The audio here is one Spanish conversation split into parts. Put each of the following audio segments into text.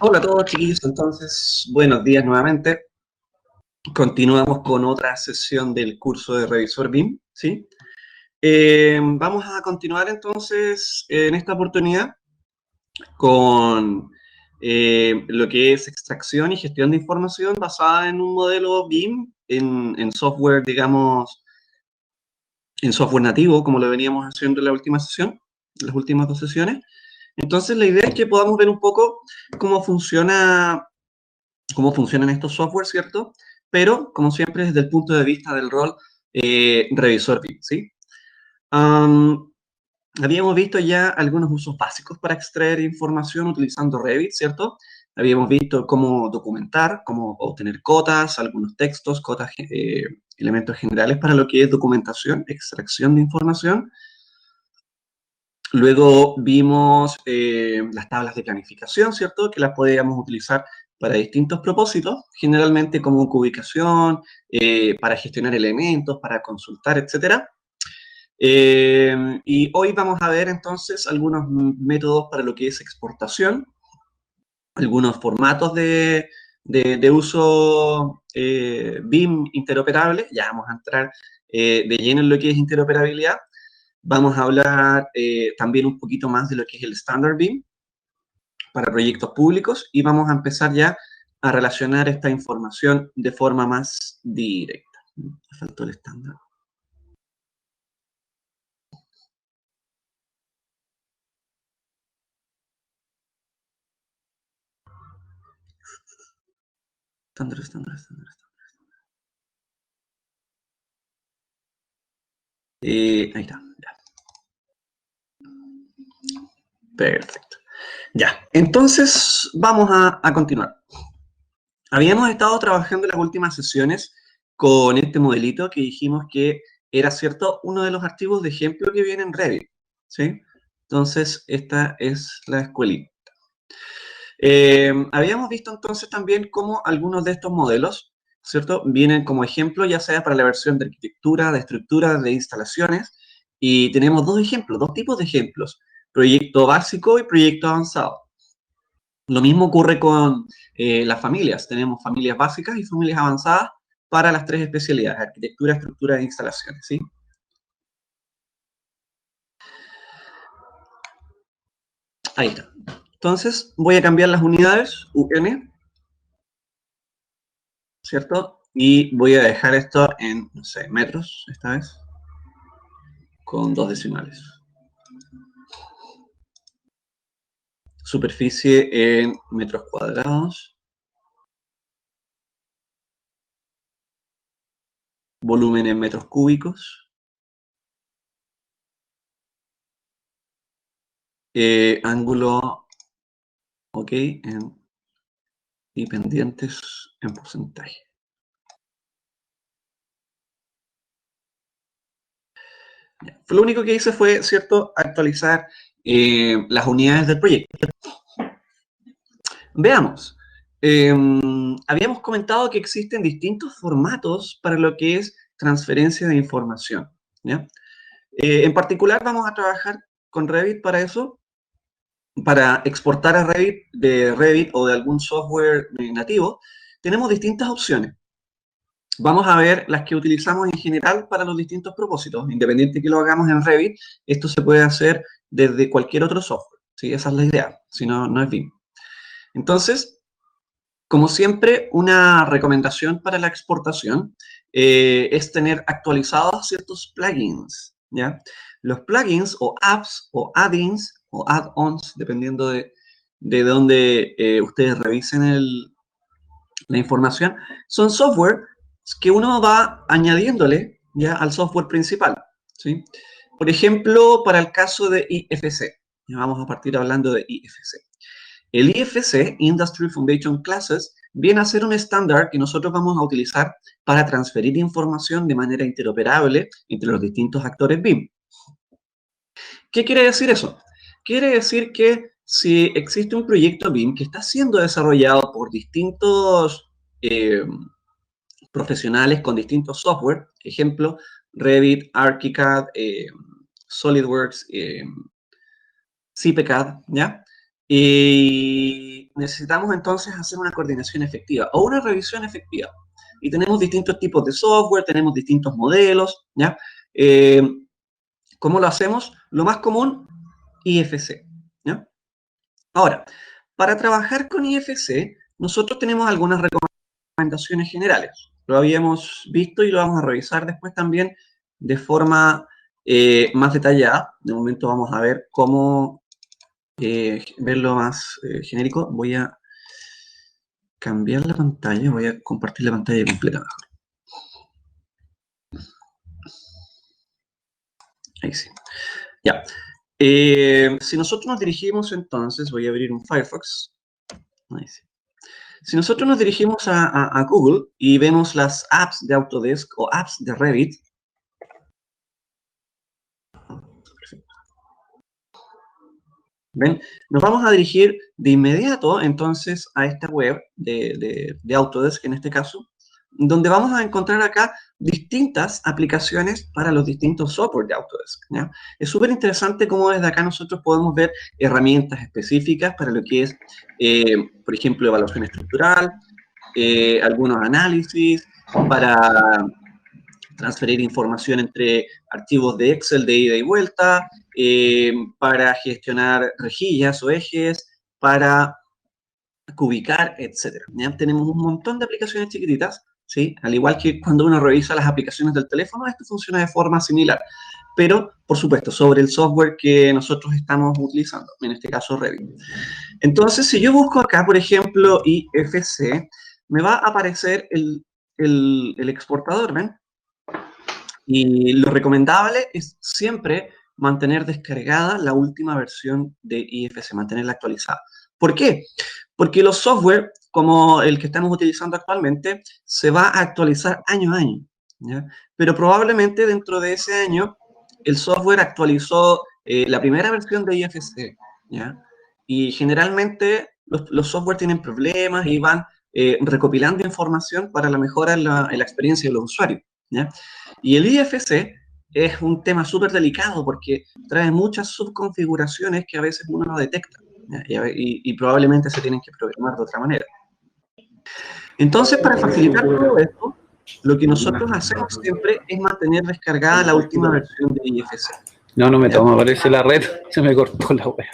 Hola a todos, chiquillos. Entonces, buenos días nuevamente. Continuamos con otra sesión del curso de Revisor BIM, ¿sí? Vamos a continuar entonces en esta oportunidad con lo que es extracción y gestión de información basada en un modelo BIM en software, digamos, en software nativo, como lo veníamos haciendo en la última sesión, en las últimas dos sesiones. Entonces, la idea es que podamos ver un poco cómo funciona cómo funcionan estos softwares, ¿cierto? Pero, como siempre, desde el punto de vista del rol revisor BIM, ¿sí? Habíamos visto ya algunos usos básicos para extraer información utilizando Revit, ¿cierto? Habíamos visto cómo documentar, cómo obtener cotas, algunos textos, cotas, elementos generales para lo que es documentación, extracción de información. Luego vimos las tablas de planificación, ¿cierto? Que las podíamos utilizar para distintos propósitos, generalmente como ubicación, para gestionar elementos, para consultar, etc. Y hoy vamos a ver entonces algunos métodos para lo que es exportación, algunos formatos de uso BIM interoperable. Ya vamos a entrar de lleno en lo que es interoperabilidad. Vamos a hablar también un poquito más de lo que es el Standard BIM para proyectos públicos y vamos a empezar ya a relacionar esta información de forma más directa. Me faltó el estándar. Estándar. Ahí está. Ya. Perfecto. Ya, entonces vamos a continuar. Habíamos estado trabajando en las últimas sesiones con este modelito que dijimos que era, ¿cierto?, uno de los archivos de ejemplo que viene en Revit, ¿sí? Entonces, esta es la escuelita. Habíamos visto entonces también cómo algunos de estos modelos, ¿cierto?, vienen como ejemplo, ya sea para la versión de arquitectura, de estructura, de instalaciones, y tenemos dos ejemplos, dos tipos de ejemplos, proyecto básico y proyecto avanzado. Lo mismo ocurre con las familias. Tenemos familias básicas y familias avanzadas para las tres especialidades, arquitectura, estructura e instalaciones, ¿sí? Ahí está. Entonces, voy a cambiar las unidades, UN, ¿cierto? Y voy a dejar esto en, no sé, metros, esta vez, con dos decimales. Superficie en metros cuadrados. Volumen en metros cúbicos. Ángulo, ok, y pendientes en porcentaje. Lo único que hice fue, ¿cierto?, actualizar las unidades del proyecto. Veamos. Habíamos comentado que existen distintos formatos para lo que es transferencia de información, ¿ya? En particular vamos a trabajar con Revit para eso, para exportar a Revit, de Revit o de algún software nativo. Tenemos distintas opciones. Vamos a ver las que utilizamos en general para los distintos propósitos. Independiente que lo hagamos en Revit, esto se puede hacer desde cualquier otro software, ¿sí? Esa es la idea, si no, no es BIM. Entonces, como siempre, una recomendación para la exportación es tener actualizados ciertos plugins, ¿ya? Los plugins o apps o add-ins o add-ons, dependiendo de dónde ustedes revisen la información, son software que uno va añadiéndole ya al software principal, ¿sí? Por ejemplo, para el caso de IFC, ya vamos a partir hablando de IFC. El IFC, Industry Foundation Classes, viene a ser un estándar que nosotros vamos a utilizar para transferir información de manera interoperable entre los distintos actores BIM. ¿Qué quiere decir eso? Quiere decir que si existe un proyecto BIM que está siendo desarrollado por distintos profesionales con distintos software, ejemplo, Revit, ArchiCAD, SolidWorks, CPCAD, ¿ya? Y necesitamos entonces hacer una coordinación efectiva o una revisión efectiva. Y tenemos distintos tipos de software, tenemos distintos modelos, ¿ya? ¿Cómo lo hacemos? Lo más común, IFC, ¿ya? Ahora, para trabajar con IFC, nosotros tenemos algunas recomendaciones generales. Lo habíamos visto y lo vamos a revisar después también de forma más detallada. De momento vamos a ver cómo verlo más genérico. Voy a cambiar la pantalla, voy a compartir la pantalla completa mejor. Ahí sí. Ya. Si nosotros nos dirigimos entonces, voy a abrir un Firefox. Ahí sí. Si nosotros nos dirigimos a Google y vemos las apps de Autodesk o apps de Revit, ¿ven? Nos vamos a dirigir de inmediato entonces a esta web de Autodesk en este caso, donde vamos a encontrar acá distintas aplicaciones para los distintos software de Autodesk, ¿ya? Es súper interesante cómo desde acá nosotros podemos ver herramientas específicas para lo que es, por ejemplo, evaluación estructural, algunos análisis, para transferir información entre archivos de Excel de ida y vuelta, para gestionar rejillas o ejes, para cubicar, etc. ¿Ya? Tenemos un montón de aplicaciones chiquititas, ¿sí? Al igual que cuando uno revisa las aplicaciones del teléfono, esto funciona de forma similar. Pero, por supuesto, sobre el software que nosotros estamos utilizando, en este caso Revit. Entonces, si yo busco acá, por ejemplo, IFC, me va a aparecer el exportador, ¿ven? Y lo recomendable es siempre mantener descargada la última versión de IFC, mantenerla actualizada. ¿Por qué? Porque los software, como el que estamos utilizando actualmente, se va a actualizar año a año, ¿ya? Pero probablemente dentro de ese año el software actualizó la primera versión de IFC, ¿ya? Y generalmente los software tienen problemas y van recopilando información para la mejora en la experiencia de los usuarios, ¿ya? Y el IFC es un tema súper delicado porque trae muchas subconfiguraciones que a veces uno no detecta, ¿ya? Y probablemente se tienen que programar de otra manera. Entonces, para facilitar todo esto, lo que nosotros hacemos siempre es mantener descargada la última versión de IFC. No, no me ¿Ya? toma, parece la red, se me cortó la wea.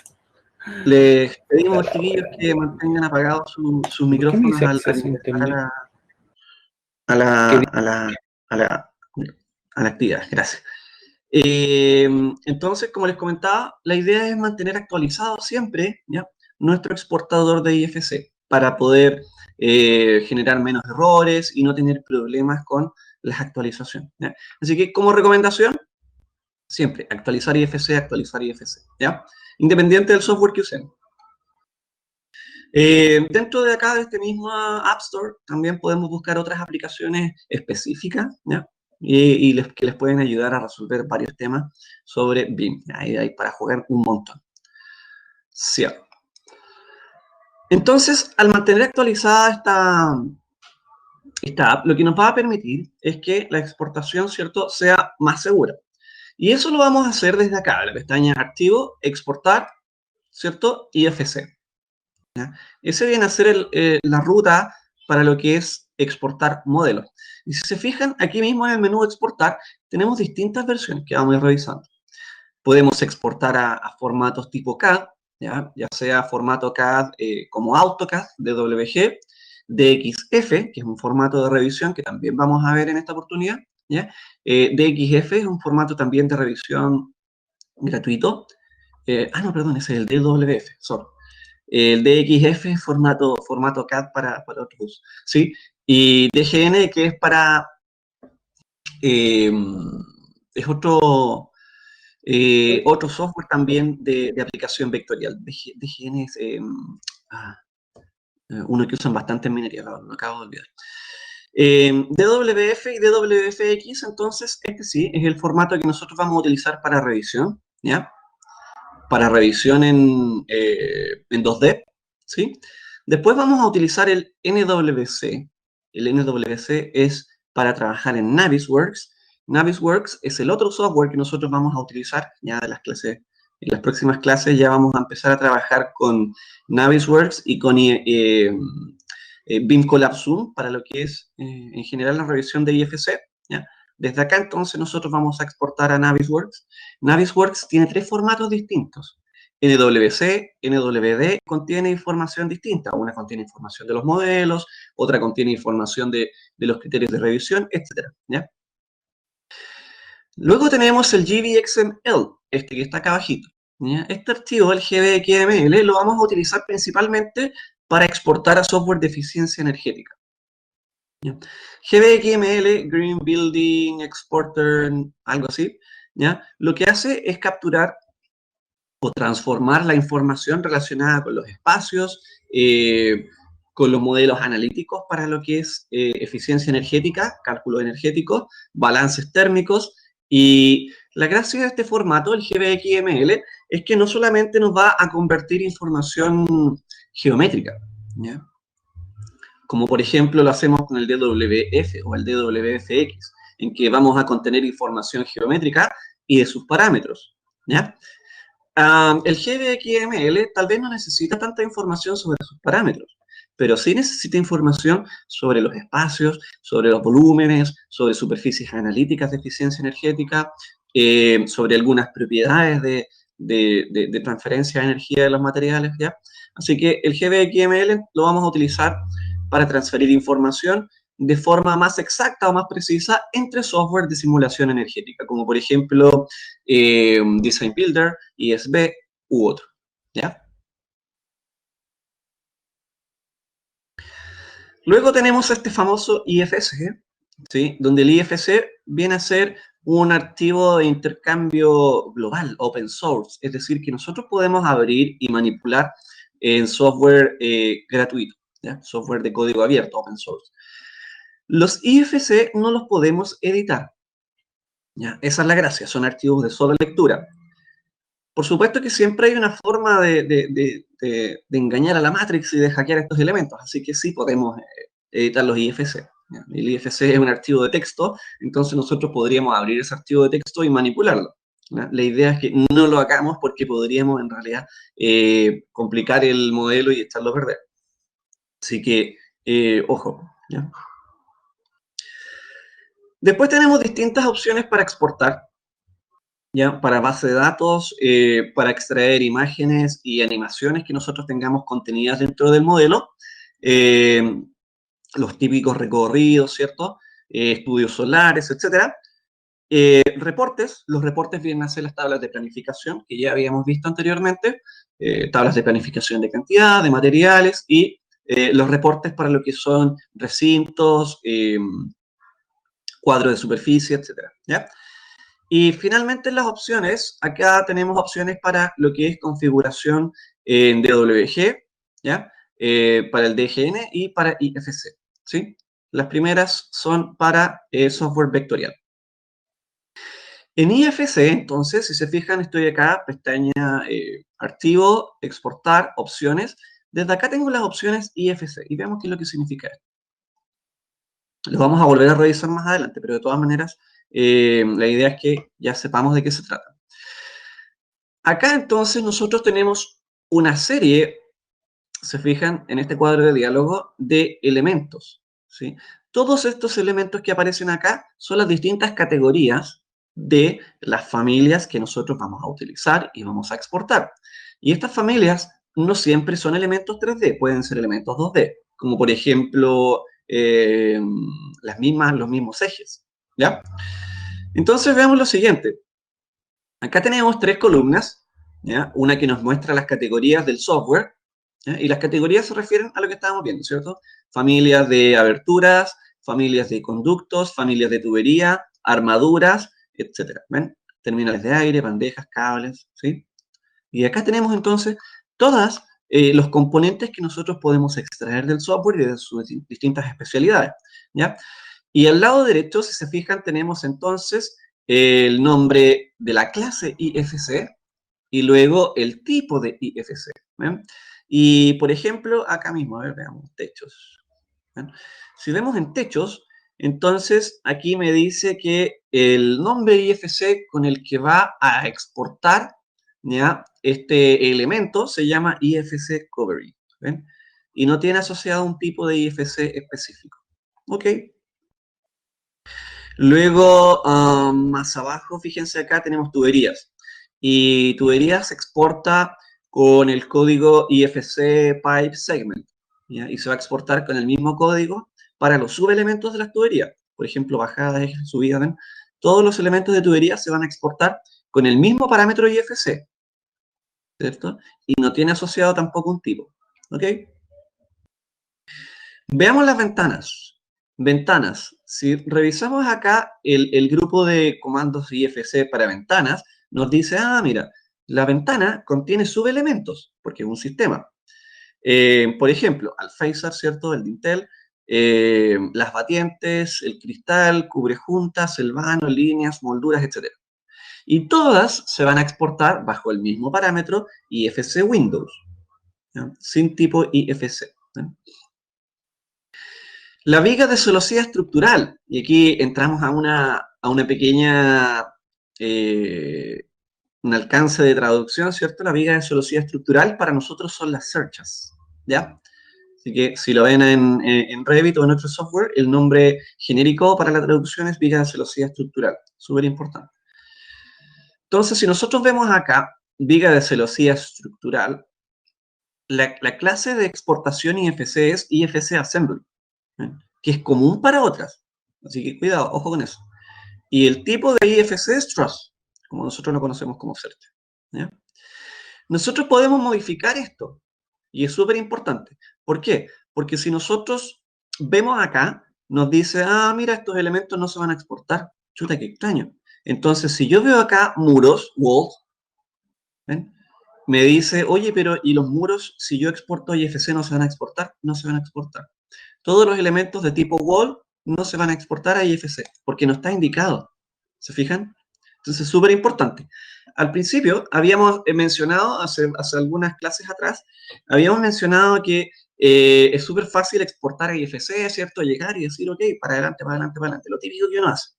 Les pedimos, chiquillos, que mantengan apagados sus ¿Por qué me micrófonos dice al acceso a ingresar internet? a la, ¿Qué a la, a la, a la actividad. Gracias. Entonces, como les comentaba, la idea es mantener actualizado siempre, ¿ya?, nuestro exportador de IFC para poder generar menos errores y no tener problemas con las actualizaciones, ¿ya? Así que, como recomendación, siempre actualizar IFC, ¿ya? Independiente del software que usemos. Dentro de acá, de este mismo App Store, también podemos buscar otras aplicaciones específicas, ¿ya? Que les pueden ayudar a resolver varios temas sobre BIM. Hay para jugar un montón. Sí. Entonces, al mantener actualizada esta app, lo que nos va a permitir es que la exportación, ¿cierto?, sea más segura. Y eso lo vamos a hacer desde acá, de la pestaña Archivo, Exportar, ¿cierto?, IFC. ¿Ya? Ese viene a ser la ruta para lo que es exportar modelos. Y si se fijan, aquí mismo en el menú exportar, tenemos distintas versiones que vamos a ir revisando. Podemos exportar a formatos tipo CAD, ya sea formato CAD como AutoCAD, DWG, DXF, que es un formato de revisión que también vamos a ver en esta oportunidad, ¿ya? DXF es un formato también de revisión gratuito. No, perdón, ese es el DWF, sorry. El DXF es formato CAD para otros usos, ¿sí? Y DGN, que es para... es otro software también de aplicación vectorial. DGN es uno que usan bastante en minería, lo acabo de olvidar. DWF y DWFX, entonces, este sí, es el formato que nosotros vamos a utilizar para revisión, ¿ya? Para revisión en 2D, ¿sí? Después vamos a utilizar el NWC. El NWC es para trabajar en Navisworks. Navisworks es el otro software que nosotros vamos a utilizar, ya de las clases En las próximas clases ya vamos a empezar a trabajar con Navisworks y con BIM Collab Zoom para lo que es, en general, la revisión de IFC, ¿ya? Desde acá, entonces, nosotros vamos a exportar a Navisworks. Navisworks tiene 3 formatos distintos. NWC, NWD contiene información distinta. Una contiene información de los modelos, otra contiene información de los criterios de revisión, etc. ¿Ya? Luego tenemos el GVXML, este que está acá abajito, ¿ya? Este archivo, el GVXML, lo vamos a utilizar principalmente para exportar a software de eficiencia energética. ¿Ya? GVXML, Green Building Exporter, algo así, ¿ya? Lo que hace es capturar o transformar la información relacionada con los espacios, con los modelos analíticos para lo que es eficiencia energética, cálculos energéticos, balances térmicos, y la gracia de este formato, el GVXML, es que no solamente nos va a convertir información geométrica, ¿ya? Como por ejemplo lo hacemos con el DWF o el DWFX, en que vamos a contener información geométrica y de sus parámetros, ¿ya? El GVXML tal vez no necesita tanta información sobre sus parámetros, pero sí necesita información sobre los espacios, sobre los volúmenes, sobre superficies analíticas de eficiencia energética, sobre algunas propiedades de transferencia de energía de los materiales, ¿ya? Así que el GVXML lo vamos a utilizar para transferir información de forma más exacta o más precisa entre software de simulación energética, como por ejemplo Design Builder, ISB u otro, ¿ya? Luego tenemos este famoso IFC, ¿sí? Donde el IFC viene a ser un archivo de intercambio global, open source, es decir, que nosotros podemos abrir y manipular en software gratuito, ¿ya? Software de código abierto, open source. Los IFC no los podemos editar, ¿ya? Esa es la gracia, son archivos de sola lectura. Por supuesto que siempre hay una forma de engañar a la Matrix y de hackear estos elementos, así que sí podemos editar los IFC. ¿Ya? El IFC es un archivo de texto, entonces nosotros podríamos abrir ese archivo de texto y manipularlo, ¿ya? La idea es que no lo hagamos porque podríamos en realidad complicar el modelo y echarlo a perder. Así que, ojo, ¿ya? Después tenemos distintas opciones para exportar, ¿ya? Para base de datos, para extraer imágenes y animaciones que nosotros tengamos contenidas dentro del modelo, eh, los típicos recorridos, ¿cierto? Estudios solares, etcétera. Reportes, los reportes vienen a ser las tablas de planificación que ya habíamos visto anteriormente, tablas de planificación de cantidad, de materiales y los reportes para lo que son recintos, cuadros de superficie, etcétera, ¿ya? Y finalmente en las opciones, acá tenemos opciones para lo que es configuración en DWG, ¿ya? Para el DGN y para IFC, ¿sí? Las primeras son para software vectorial. En IFC, entonces, si se fijan, estoy acá, pestaña archivo, exportar, opciones. Desde acá tengo las opciones IFC y veamos qué es lo que significa esto. Lo vamos a volver a revisar más adelante, pero de todas maneras, la idea es que ya sepamos de qué se trata. Acá entonces nosotros tenemos una serie, se fijan en este cuadro de diálogo, de elementos, ¿sí? Todos estos elementos que aparecen acá son las distintas categorías de las familias que nosotros vamos a utilizar y vamos a exportar. Y estas familias no siempre son elementos 3D, pueden ser elementos 2D, como por ejemplo los mismos ejes, ¿ya? Entonces veamos lo siguiente. Acá tenemos 3 columnas, ¿ya? Una que nos muestra las categorías del software, ¿ya? Y las categorías se refieren a lo que estábamos viendo, ¿cierto? Familias de aberturas, familias de conductos, familias de tubería, armaduras, etcétera. ¿Ven? Terminales de aire, bandejas, cables, ¿sí? Y acá tenemos entonces todas los componentes que nosotros podemos extraer del software y de sus distintas especialidades, ¿ya? Y al lado derecho, si se fijan, tenemos entonces el nombre de la clase IFC y luego el tipo de IFC. ¿Ven? Y, por ejemplo, acá mismo, a ver, veamos, techos. ¿Ven? Si vemos en techos, entonces aquí me dice que el nombre IFC con el que va a exportar ¿ya? Este elemento se llama IFC Covery, ¿ven? Y no tiene asociado un tipo de IFC específico. ¿Ok? Luego, más abajo, fíjense acá, tenemos tuberías. Y tuberías se exporta con el código IFC Pipe Segment, ¿ya? Y se va a exportar con el mismo código para los subelementos de las tuberías. Por ejemplo, bajada, eje, subida, ¿ven? Todos los elementos de tubería se van a exportar con el mismo parámetro IFC, ¿cierto? Y no tiene asociado tampoco un tipo, ¿ok? Veamos las ventanas. Ventanas. Si revisamos acá el grupo de comandos IFC para ventanas, nos dice, mira, la ventana contiene subelementos, porque es un sistema. Por ejemplo, Alféizar, ¿cierto? El dintel, las batientes, el cristal, cubre juntas, el vano, líneas, molduras, etc. Y todas se van a exportar bajo el mismo parámetro IFC Windows, ¿ya? Sin tipo IFC, ¿ya? La viga de celosía estructural, y aquí entramos a una pequeña, un alcance de traducción, ¿cierto? La viga de celosía estructural para nosotros son las cerchas, ¿ya? Así que si lo ven en Revit o en otro software, el nombre genérico para la traducción es viga de celosía estructural, súper importante. Entonces, si nosotros vemos acá, viga de celosía estructural, la clase de exportación IFC es IFC Assembly, ¿eh? Que es común para otras. Así que cuidado, ojo con eso. Y el tipo de IFC es Truss, como nosotros lo conocemos como CERT, ¿ya? Nosotros podemos modificar esto, y es súper importante. ¿Por qué? Porque si nosotros vemos acá, nos dice, mira, estos elementos no se van a exportar. Chuta, qué extraño. Entonces, si yo veo acá muros, walls, ¿ven? Me dice, oye, pero ¿y los muros, si yo exporto IFC, no se van a exportar? No se van a exportar. Todos los elementos de tipo wall no se van a exportar a IFC, porque no está indicado. ¿Se fijan? Entonces, súper importante. Al principio, habíamos mencionado, hace algunas clases atrás, habíamos mencionado que es súper fácil exportar a IFC, ¿cierto? Llegar y decir, ok, para adelante, para adelante, para adelante. Lo típico que uno hace.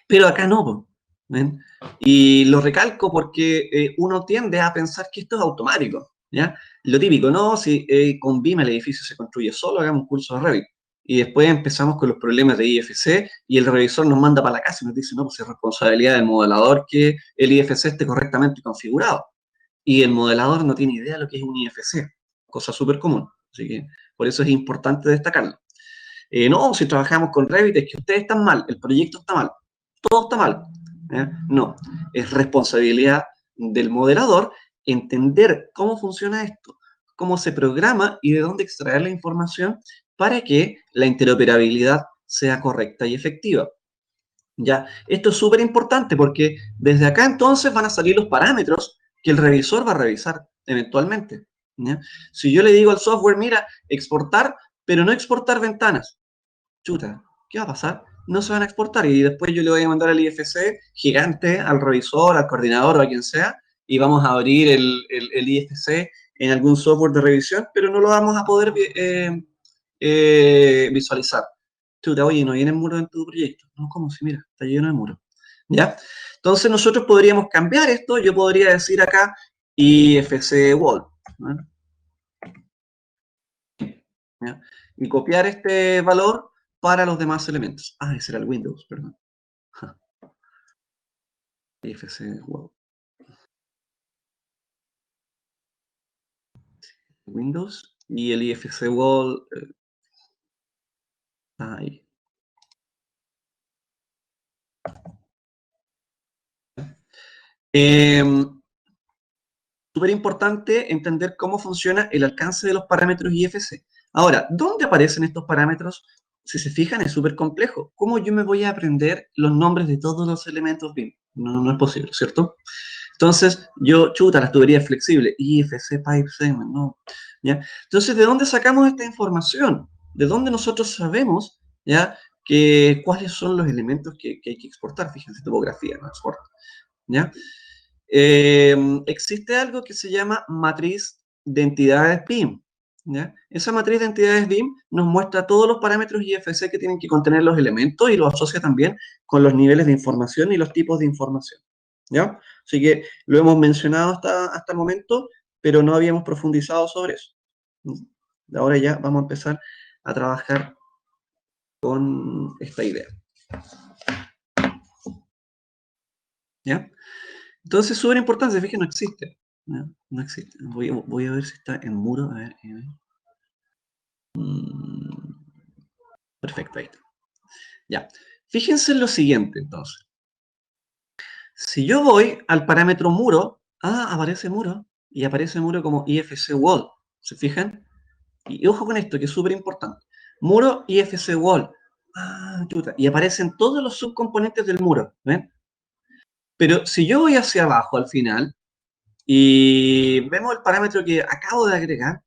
Pero acá no, ¿ven? Y lo recalco porque uno tiende a pensar que esto es automático, ¿ya? Lo típico, ¿no? Si con BIM el edificio se construye solo, hagamos un curso de Revit. Y después empezamos con los problemas de IFC y el revisor nos manda para la casa y nos dice, no, pues es responsabilidad del modelador que el IFC esté correctamente configurado. Y el modelador no tiene idea de lo que es un IFC, cosa súper común. Así que por eso es importante destacarlo. No, si trabajamos con Revit es que ustedes están mal, el proyecto está mal, todo está mal. No, es responsabilidad del modelador entender cómo funciona esto, cómo se programa y de dónde extraer la información para que la interoperabilidad sea correcta y efectiva. ¿Ya? Esto es súper importante porque desde acá entonces van a salir los parámetros que el revisor va a revisar eventualmente, ¿ya? Si yo le digo al software, mira, exportar, pero no exportar ventanas, chuta, ¿qué va a pasar? No se van a exportar y después yo le voy a mandar el IFC gigante al revisor, al coordinador o a quien sea y vamos a abrir el IFC en algún software de revisión, pero no lo vamos a poder visualizar. Chuta, oye, ¿no vienen muros en tu proyecto? No, ¿cómo? Si mira, está lleno de muros. ¿Ya? Entonces nosotros podríamos cambiar esto, yo podría decir acá IFC Wall, ¿no? ¿Ya? Y copiar este valor para los demás elementos. Ese era el Windows, perdón. IFC Wall. Windows y el IFC Wall. Ahí. Súper importante entender cómo funciona el alcance de los parámetros IFC. Ahora, ¿dónde aparecen estos parámetros? Si se fijan, es súper complejo. ¿Cómo yo me voy a aprender los nombres de todos los elementos BIM? No es posible, ¿cierto? Entonces, yo, chuta, las tuberías flexibles, IFC, Pipe Segment, no. ¿Ya? Entonces, ¿de dónde sacamos esta información? ¿De dónde nosotros sabemos, ya, cuáles son los elementos que hay que exportar? Fíjense, topografía, no exporta, ¿ya? Existe algo que se llama matriz de entidades BIM, ¿ya? Esa matriz de entidades BIM nos muestra todos los parámetros IFC que tienen que contener los elementos y los asocia también con los niveles de información y los tipos de información, ¿ya? Así que lo hemos mencionado hasta el momento, pero no habíamos profundizado sobre eso. Ahora ya vamos a empezar a trabajar con esta idea. ¿Ya? Entonces, súper importante, se fijan, no existe. ¿No? No existe. Voy a ver si está en muro. A ver. Perfecto, ahí está. Ya. Fíjense en lo siguiente, entonces. Si yo voy al parámetro muro, aparece muro, y aparece muro como IFC wall. ¿Se fijan? Y ojo con esto, que es súper importante. Muro IFC wall. Chuta. Y aparecen todos los subcomponentes del muro. ¿Ven? Pero si yo voy hacia abajo al final, y vemos el parámetro que acabo de agregar,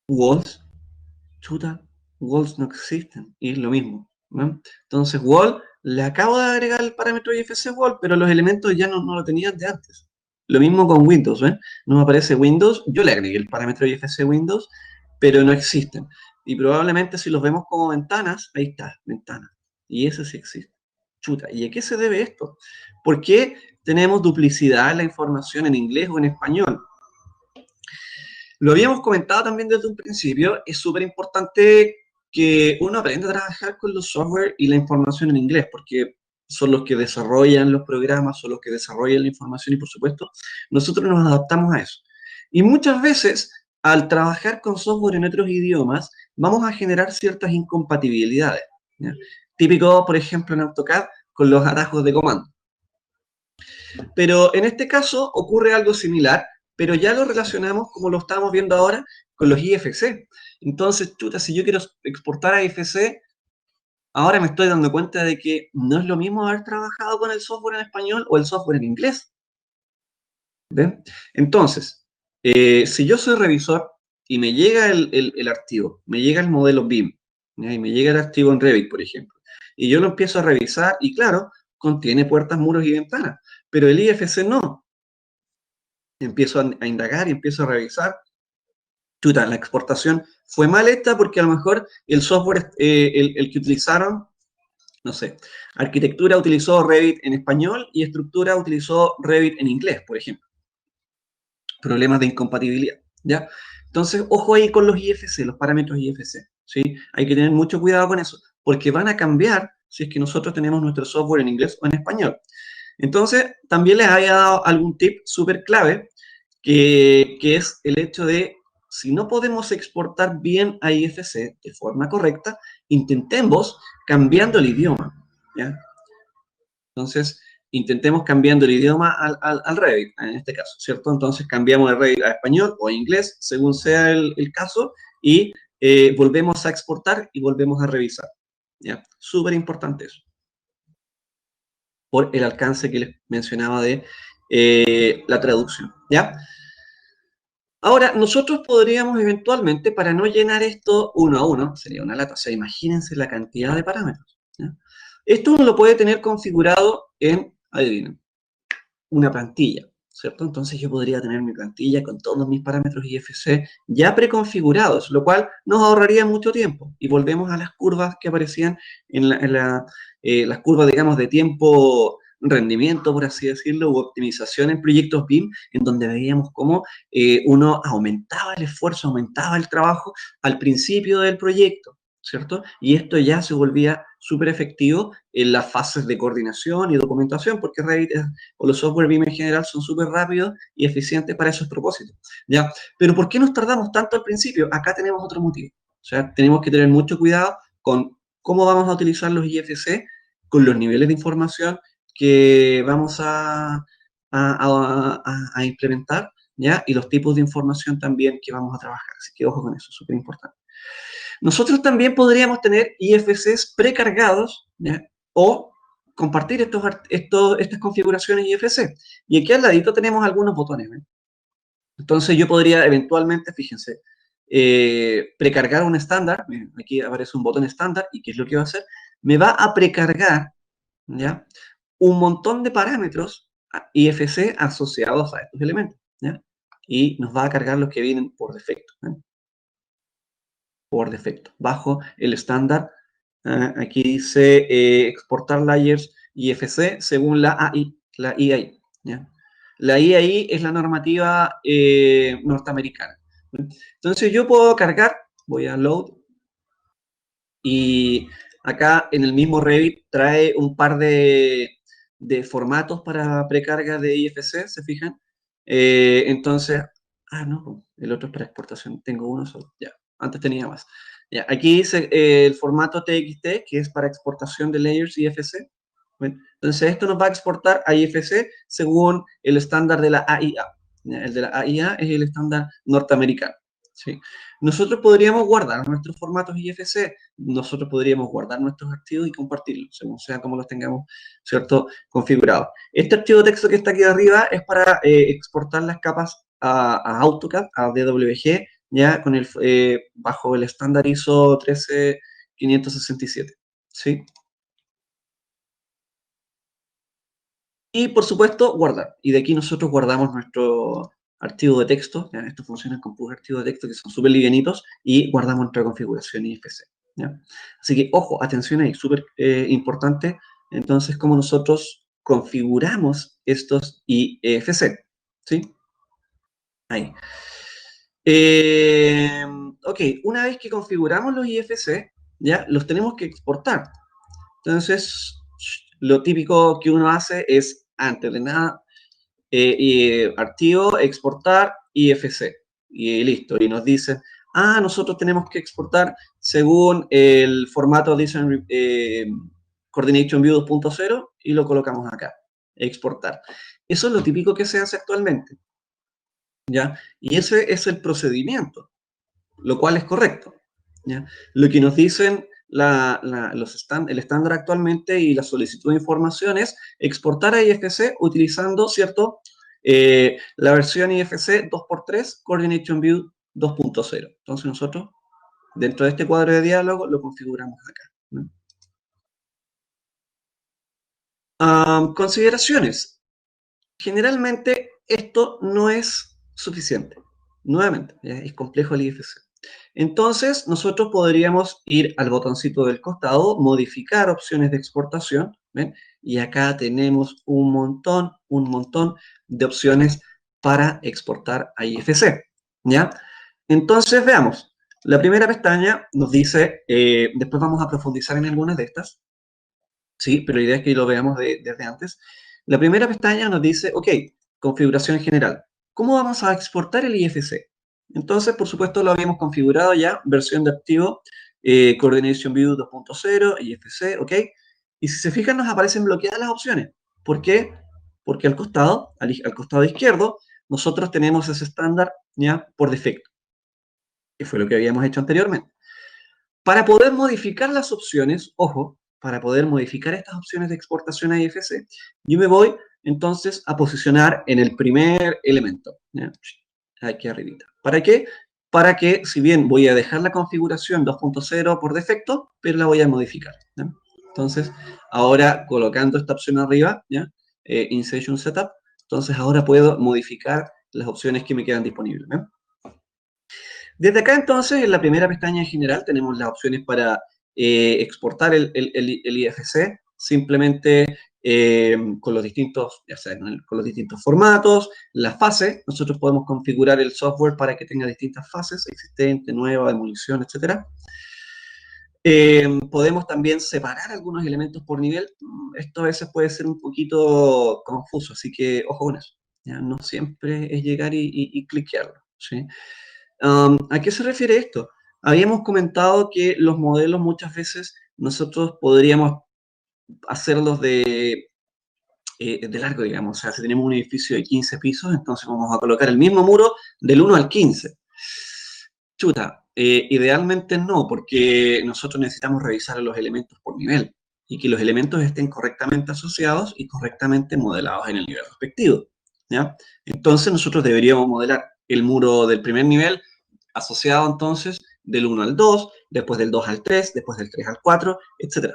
walls, chuta, walls no existen, y es lo mismo, ¿no? Entonces, wall, le acabo de agregar el parámetro IFC wall, pero los elementos ya no lo tenían de antes. Lo mismo con Windows, ¿ven? No me aparece Windows, yo le agregué el parámetro IFC Windows, pero no existen. Y probablemente si los vemos como ventanas, ahí está, ventana. Y ese sí existe. Chuta, ¿y a qué se debe esto? ¿Por qué tenemos duplicidad en la información en inglés o en español? Lo habíamos comentado también desde un principio, es súper importante que uno aprenda a trabajar con los software y la información en inglés, porque son los que desarrollan los programas, son los que desarrollan la información y por supuesto nosotros nos adaptamos a eso. Y muchas veces al trabajar con software en otros idiomas vamos a generar ciertas incompatibilidades, ¿ya? Típico, por ejemplo, en AutoCAD con los atajos de comando. Pero en este caso ocurre algo similar, pero ya lo relacionamos, como lo estamos viendo ahora, con los IFC. Entonces, chuta, si yo quiero exportar a IFC, ahora me estoy dando cuenta de que no es lo mismo haber trabajado con el software en español o el software en inglés. ¿Ven? Entonces, si yo soy revisor y me llega el archivo, me llega el modelo BIM, ¿ya? Y me llega el archivo en Revit, por ejemplo, y yo lo empiezo a revisar y claro, contiene puertas, muros y ventanas, pero el IFC no. Empiezo a indagar y empiezo a revisar. Chuta, la exportación fue mal hecha porque a lo mejor el software, el que utilizaron, no sé, arquitectura utilizó Revit en español y estructura utilizó Revit en inglés, por ejemplo. Problemas de incompatibilidad, ¿ya? Entonces, ojo ahí con los IFC, los parámetros IFC, ¿sí? Hay que tener mucho cuidado con eso, porque van a cambiar si es que nosotros tenemos nuestro software en inglés o en español. Entonces, también les había dado algún tip súper clave, que es el hecho de, si no podemos exportar bien a IFC de forma correcta, intentemos cambiando el idioma, ¿ya? Entonces, intentemos cambiando el idioma al Revit, en este caso, ¿cierto? Entonces, cambiamos de Revit a español o a inglés, según sea el caso, y volvemos a exportar y volvemos a revisar, ¿ya? Súper importante eso, por el alcance que les mencionaba de la traducción, ¿ya? Ahora, nosotros podríamos eventualmente, para no llenar esto uno a uno, sería una lata, o sea, imagínense la cantidad de parámetros, ¿ya? Esto uno lo puede tener configurado en, adivinen, una plantilla, ¿cierto? Entonces yo podría tener mi plantilla con todos mis parámetros IFC ya preconfigurados, lo cual nos ahorraría mucho tiempo. Y volvemos a las curvas que aparecían en las curvas, digamos, de tiempo, rendimiento, por así decirlo, u optimización en proyectos BIM, en donde veíamos cómo uno aumentaba el esfuerzo, aumentaba el trabajo al principio del proyecto, ¿cierto? Y esto ya se volvía súper efectivo en las fases de coordinación y documentación, porque Revit o los software BIM en general son súper rápidos y eficientes para esos propósitos, ¿ya? Pero ¿por qué nos tardamos tanto al principio? Acá tenemos otro motivo. O sea, tenemos que tener mucho cuidado con cómo vamos a utilizar los IFC, con los niveles de información que vamos a implementar, ¿ya? Y los tipos de información también que vamos a trabajar. Así que ojo con eso, súper importante. Nosotros también podríamos tener IFCs precargados, ¿ya? O compartir estas configuraciones IFC. Y aquí al ladito tenemos algunos botones, ¿ven? Entonces yo podría eventualmente, fíjense, precargar un estándar. Miren, aquí aparece un botón estándar. ¿Y qué es lo que va a hacer? Me va a precargar, ¿ya?, un montón de parámetros IFC asociados a estos elementos, ¿ya? Y nos va a cargar los que vienen por defecto, ¿eh? Por defecto, bajo el estándar. Aquí dice exportar layers IFC según la AI, ¿ya? La IAI es la normativa norteamericana. Entonces yo puedo cargar, voy a load, y acá en el mismo Revit trae un par de formatos para precarga de IFC, ¿se fijan? Entonces, no, el otro es para exportación, tengo uno solo, ya, antes tenía más. Ya, aquí dice el formato TXT, que es para exportación de layers IFC. Bueno, entonces esto nos va a exportar a IFC según el estándar de la AIA. ¿Ya? El de la AIA es el estándar norteamericano. ¿Sí? Nosotros podríamos guardar nuestros formatos IFC, nosotros podríamos guardar nuestros archivos y compartirlos, según sea como los tengamos, ¿cierto?, configurados. Este archivo de texto que está aquí arriba es para exportar las capas a AutoCAD, a DWG, ya con bajo el estándar ISO 13567, ¿sí? Y, por supuesto, guardar. Y de aquí nosotros guardamos nuestro archivo de texto. ¿Ya? Esto funciona con puros archivos de texto que son súper livianitos y guardamos nuestra configuración IFC. ¿Ya? Así que, ojo, atención ahí, súper importante. Entonces, cómo nosotros configuramos estos IFC. ¿Sí? Ahí. Ok, una vez que configuramos los IFC, ya los tenemos que exportar. Entonces, lo típico que uno hace es, antes de nada, archivo, exportar, IFC. Y listo. Y nos dicen, nosotros tenemos que exportar según el formato Design Coordination View 2.0 y lo colocamos acá. Exportar. Eso es lo típico que se hace actualmente. ¿Ya? Y ese es el procedimiento, lo cual es correcto. ¿Ya? Lo que nos dicen el estándar actualmente y la solicitud de información es exportar a IFC utilizando, ¿cierto?, la versión IFC 2x3 Coordination View 2.0. Entonces nosotros, dentro de este cuadro de diálogo, lo configuramos acá, ¿no? Consideraciones. Generalmente esto no es suficiente. Nuevamente, ¿ya? Es complejo el IFC. Entonces, nosotros podríamos ir al botoncito del costado, modificar opciones de exportación, ¿ven? Y acá tenemos un montón de opciones para exportar a IFC, ¿ya? Entonces, veamos. La primera pestaña nos dice, después vamos a profundizar en algunas de estas, ¿sí? Pero la idea es que lo veamos desde antes. La primera pestaña nos dice, ok, configuración general. ¿Cómo vamos a exportar el IFC? Entonces, por supuesto, lo habíamos configurado ya, versión de activo, Coordination View 2.0, IFC, ok. Y si se fijan, nos aparecen bloqueadas las opciones. ¿Por qué? Porque al costado, al costado izquierdo, nosotros tenemos ese estándar ya por defecto, que fue lo que habíamos hecho anteriormente. Para poder modificar las opciones, ojo, para poder modificar estas opciones de exportación a IFC, yo me voy entonces a posicionar en el primer elemento, ¿ya? Aquí arribita. ¿Para qué? Para que, si bien voy a dejar la configuración 2.0 por defecto, pero la voy a modificar, ¿ya? Entonces, ahora colocando esta opción arriba, ¿ya? Insertion Setup, entonces ahora puedo modificar las opciones que me quedan disponibles, ¿ya? Desde acá entonces, en la primera pestaña en general, tenemos las opciones para exportar el IFC, simplemente con los distintos, ya sea, con los distintos formatos, las fases. Nosotros podemos configurar el software para que tenga distintas fases, existente, nueva, demolición, etc. Podemos también separar algunos elementos por nivel. Esto a veces puede ser un poquito confuso, así que ojo con eso. ¿Ya? No siempre es llegar y cliquearlo, ¿sí? ¿A qué se refiere esto? Habíamos comentado que los modelos muchas veces nosotros podríamos hacerlos de largo, digamos. O sea, si tenemos un edificio de 15 pisos, entonces vamos a colocar el mismo muro del 1 al 15. Chuta, idealmente no, porque nosotros necesitamos revisar los elementos por nivel y que los elementos estén correctamente asociados y correctamente modelados en el nivel respectivo, ¿ya? Entonces nosotros deberíamos modelar el muro del primer nivel asociado entonces del 1 al 2, después del 2 al 3, después del 3 al 4, etc.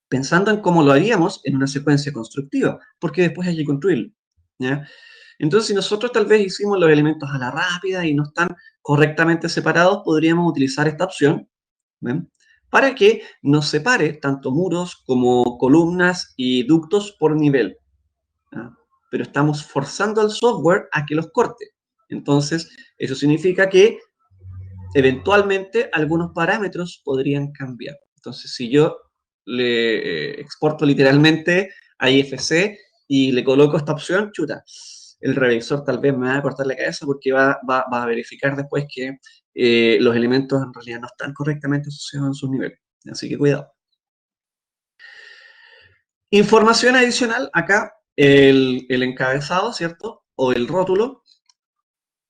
Pensando en cómo lo haríamos en una secuencia constructiva, porque después hay que construirlo, ¿ya? Entonces, si nosotros tal vez hicimos los elementos a la rápida y no están correctamente separados, podríamos utilizar esta opción, ¿ven? Para que nos separe tanto muros como columnas y ductos por nivel, ¿ya? pero estamos forzando al software a que los corte. Entonces, eso significa que eventualmente algunos parámetros podrían cambiar. Entonces, si yo le exporto literalmente a IFC y le coloco esta opción, chuta, el revisor tal vez me va a cortar la cabeza porque va a verificar después que los elementos en realidad no están correctamente asociados en sus niveles. Así que cuidado. Información adicional, acá el encabezado, ¿cierto? O el rótulo.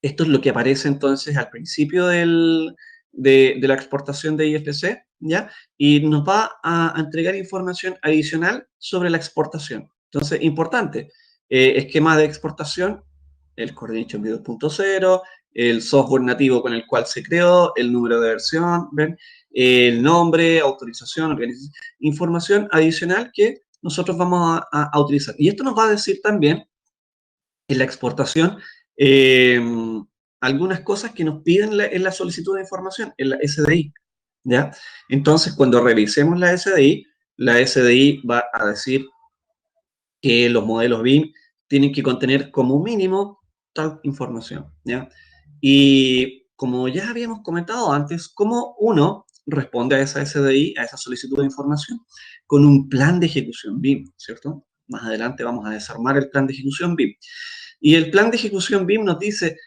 Esto es lo que aparece entonces al principio de la exportación de IFC, ¿ya? Y nos va a entregar información adicional sobre la exportación. Entonces, importante, esquema de exportación, el Coordination View 2.0, el software nativo con el cual se creó, el número de versión, ¿ven? El nombre, autorización, organización, información adicional que nosotros vamos a utilizar. Y esto nos va a decir también en la exportación eh, algunas cosas que nos piden en la solicitud de información, en la SDI, ¿ya? Entonces, cuando revisemos la SDI va a decir que los modelos BIM tienen que contener como mínimo tal información, ¿ya? Y como ya habíamos comentado antes, ¿cómo uno responde a esa SDI, a esa solicitud de información? Con un plan de ejecución BIM, ¿cierto? Más adelante vamos a desarmar el plan de ejecución BIM. Y el plan de ejecución BIM nos dice,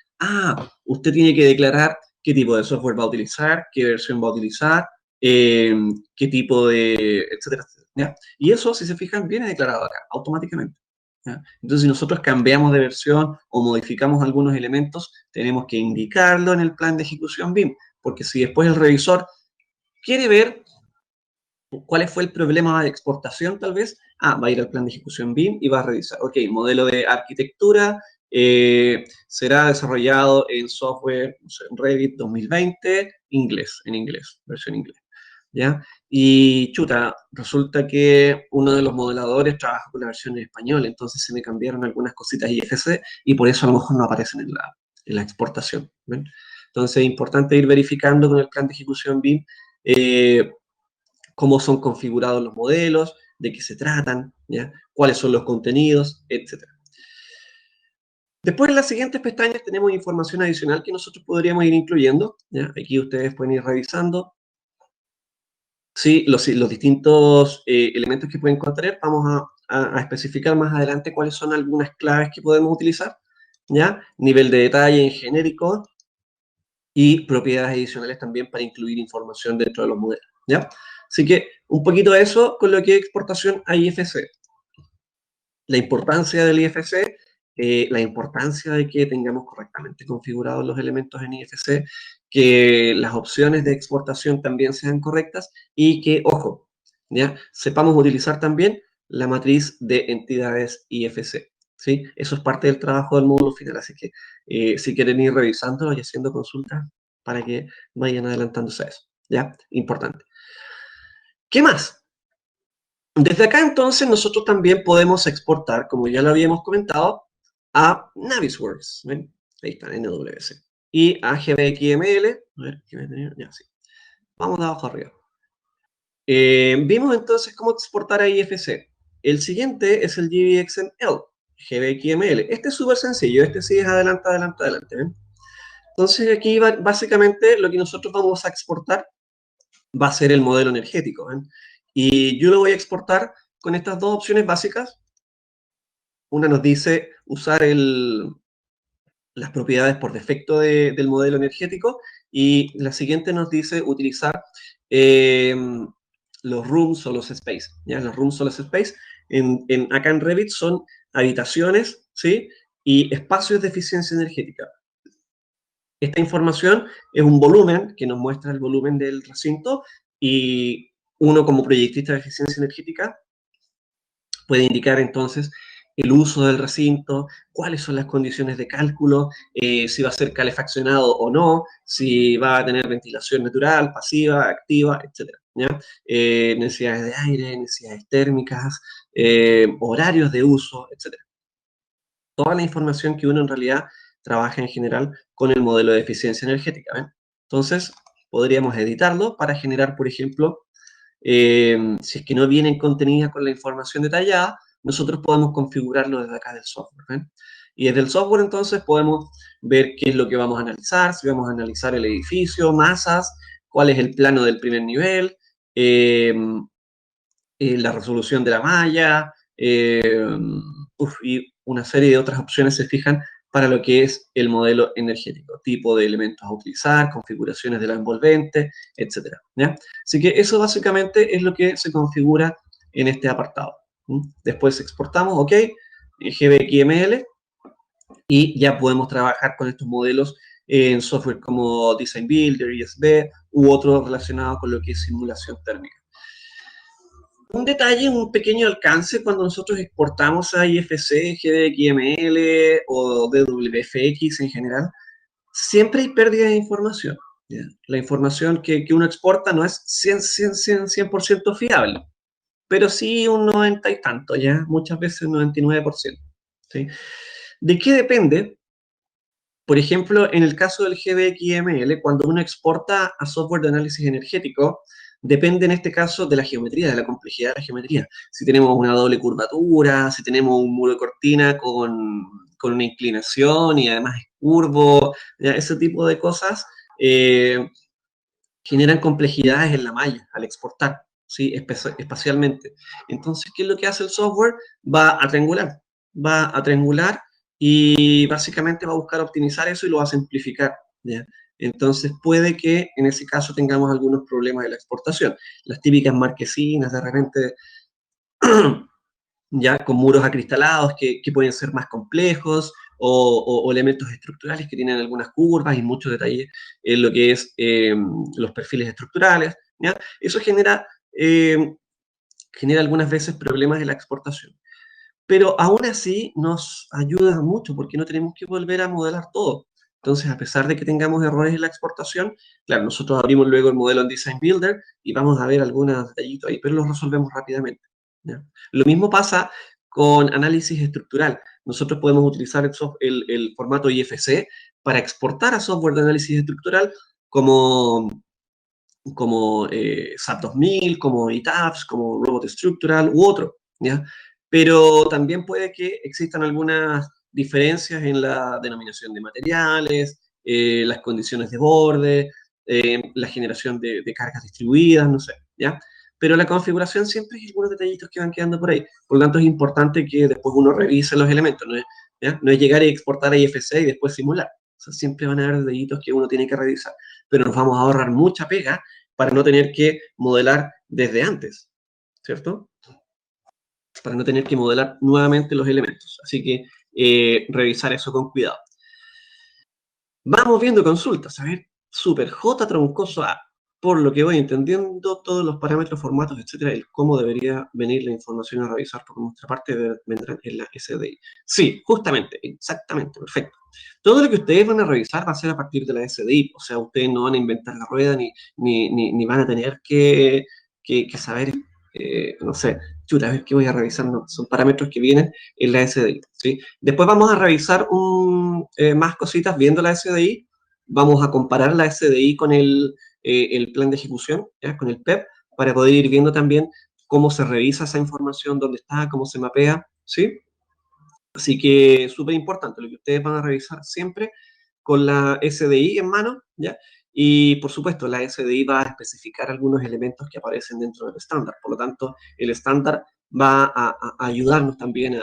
usted tiene que declarar qué tipo de software va a utilizar, qué versión va a utilizar, qué tipo de, etcétera, etcétera, ¿ya? Y eso, si se fijan, viene declarado acá, automáticamente, ¿ya? Entonces, si nosotros cambiamos de versión o modificamos algunos elementos, tenemos que indicarlo en el plan de ejecución BIM, porque si después el revisor quiere ver cuál fue el problema de exportación, tal vez, va a ir al plan de ejecución BIM y va a revisar, ok, modelo de arquitectura será desarrollado en software, no sé, Revit 2020, en inglés, versión inglés, ¿ya? Y chuta, resulta que uno de los modeladores trabaja con la versión en español, entonces se me cambiaron algunas cositas IFC y por eso a lo mejor no aparecen en la exportación, ¿ven? Entonces es importante ir verificando con el plan de ejecución BIM cómo son configurados los modelos, de qué se tratan, ¿ya? Cuáles son los contenidos, etc. Después en las siguientes pestañas tenemos información adicional que nosotros podríamos ir incluyendo, ¿ya? Aquí ustedes pueden ir revisando. Sí, los distintos elementos que pueden contener, vamos a especificar más adelante cuáles son algunas claves que podemos utilizar, ¿ya? Nivel de detalle en genérico y propiedades adicionales también para incluir información dentro de los modelos, ¿ya? Así que un poquito de eso con lo que es exportación a IFC. La importancia del IFC, la importancia de que tengamos correctamente configurados los elementos en IFC, que las opciones de exportación también sean correctas y que, ojo, ¿ya? Sepamos utilizar también la matriz de entidades IFC, ¿sí? Eso es parte del trabajo del módulo final, así que si quieren ir revisándolo y haciendo consultas para que vayan adelantándose a eso, ¿ya? Importante. ¿Qué más? Desde acá entonces nosotros también podemos exportar, como ya lo habíamos comentado, a Navisworks, ¿ven? Ahí está, NWC. Y a GBXML, a ver, ¿qué voy a tener? Ya, sí. Vamos de abajo arriba. Vimos entonces cómo exportar a IFC. El siguiente es el GBXML, GBXML. Este es súper sencillo, este sí es adelante, adelante, adelante, ¿ven? Entonces aquí básicamente lo que nosotros vamos a exportar va a ser el modelo energético, ¿ven? Y yo lo voy a exportar con estas dos opciones básicas. Una nos dice usar las propiedades por defecto del modelo energético y la siguiente nos dice utilizar eh, los rooms o los space. ¿Ya? Los rooms o los space acá en Revit son habitaciones, ¿sí? Y espacios de eficiencia energética. Esta información es un volumen que nos muestra el volumen del recinto y uno como proyectista de eficiencia energética puede indicar entonces el uso del recinto, cuáles son las condiciones de cálculo, si va a ser calefaccionado o no, si va a tener ventilación natural, pasiva, activa, etc. ¿Ya? Necesidades de aire, necesidades térmicas, horarios de uso, etc. Toda la información que uno en realidad trabaja en general con el modelo de eficiencia energética. ¿Ven? Entonces, podríamos editarlo para generar, por ejemplo, si es que no vienen contenidas con la información detallada, nosotros podemos configurarlo desde acá del software. ¿Ven? Y desde el software entonces podemos ver qué es lo que vamos a analizar, si vamos a analizar el edificio, masas, cuál es el plano del primer nivel, la resolución de la malla, y una serie de otras opciones se fijan para lo que es el modelo energético, tipo de elementos a utilizar, configuraciones de la envolvente, etc. ¿Ya? Así que eso básicamente es lo que se configura en este apartado. Después exportamos, ok, GBXML, y ya podemos trabajar con estos modelos en software como Design Builder, ISB, u otros relacionados con lo que es simulación térmica. Un detalle, un pequeño alcance cuando nosotros exportamos a IFC, GDXML o DWFX en general, siempre hay pérdida de información. ¿Ya? La información que uno exporta no es 100% fiable, pero sí un 90 y tanto, ya muchas veces un 99%. ¿Sí? ¿De qué depende? Por ejemplo, en el caso del GDXML, cuando uno exporta a software de análisis energético, depende en este caso de la geometría, de la complejidad de la geometría. Si tenemos una doble curvatura, si tenemos un muro de cortina con una inclinación y además es curvo, ¿ya? Ese tipo de cosas generan complejidades en la malla al exportar, ¿sí? Espacialmente. Entonces, ¿qué es lo que hace el software? Va a triangular y básicamente va a buscar optimizar eso y lo va a simplificar, ¿ya? Entonces puede que en ese caso tengamos algunos problemas de la exportación. Las típicas marquesinas de repente ya con muros acristalados que pueden ser más complejos o elementos estructurales que tienen algunas curvas y mucho detalle en lo que es los perfiles estructurales, ¿ya? Eso genera algunas veces problemas de la exportación. Pero aún así nos ayuda mucho porque no tenemos que volver a modelar todo. Entonces, a pesar de que tengamos errores en la exportación, claro, nosotros abrimos luego el modelo en Design Builder y vamos a ver algunos detallitos ahí, pero los resolvemos rápidamente, ¿ya? Lo mismo pasa con análisis estructural. Nosotros podemos utilizar el formato IFC para exportar a software de análisis estructural como SAP 2000, como ETABS, como Robot Structural u otro, ¿ya? Pero también puede que existan algunas diferencias en la denominación de materiales, las condiciones de borde, la generación de cargas distribuidas, no sé, ¿ya? Pero la configuración siempre hay algunos detallitos que van quedando por ahí. Por lo tanto, es importante que después uno revise los elementos, ¿no es, ¿ya? No es llegar y exportar a IFC y después simular. O sea, siempre van a haber detallitos que uno tiene que revisar. Pero nos vamos a ahorrar mucha pega para no tener que modelar desde antes, ¿cierto? Para no tener que modelar nuevamente los elementos. Así que revisar eso con cuidado. Vamos viendo consultas. A ver, super J troncoso A. Por lo que voy entendiendo, todos los parámetros, formatos, etcétera, el cómo debería venir la información a revisar por nuestra parte vendrán en la SDI. Sí, justamente, exactamente, perfecto. Todo lo que ustedes van a revisar va a ser a partir de la SDI, o sea, ustedes no van a inventar la rueda ni van a tener que saber, no sé, chuta, a ver qué voy a revisar, no, son parámetros que vienen en la SDI, ¿sí? Después vamos a revisar más cositas viendo la SDI, vamos a comparar la SDI con el plan de ejecución, ¿ya? Con el PEP, para poder ir viendo también cómo se revisa esa información, dónde está, cómo se mapea, ¿sí? Así que súper importante, lo que ustedes van a revisar siempre con la SDI en mano, ¿ya? Y por supuesto, la SDI va a especificar algunos elementos que aparecen dentro del estándar. Por lo tanto, el estándar va a ayudarnos también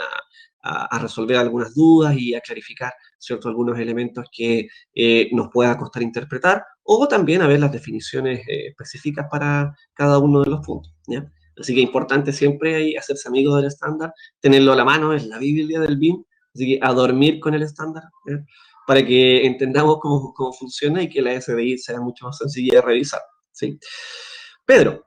a resolver algunas dudas y a clarificar, ¿cierto?, algunos elementos que nos pueda costar interpretar, o también a ver las definiciones específicas para cada uno de los puntos, ¿ya? Así que es importante siempre ahí hacerse amigo del estándar, tenerlo a la mano, es la Biblia del BIM, así que a dormir con el estándar, ¿ya? Para que entendamos cómo funciona y que la SDI sea mucho más sencilla de revisar, ¿sí? Pedro,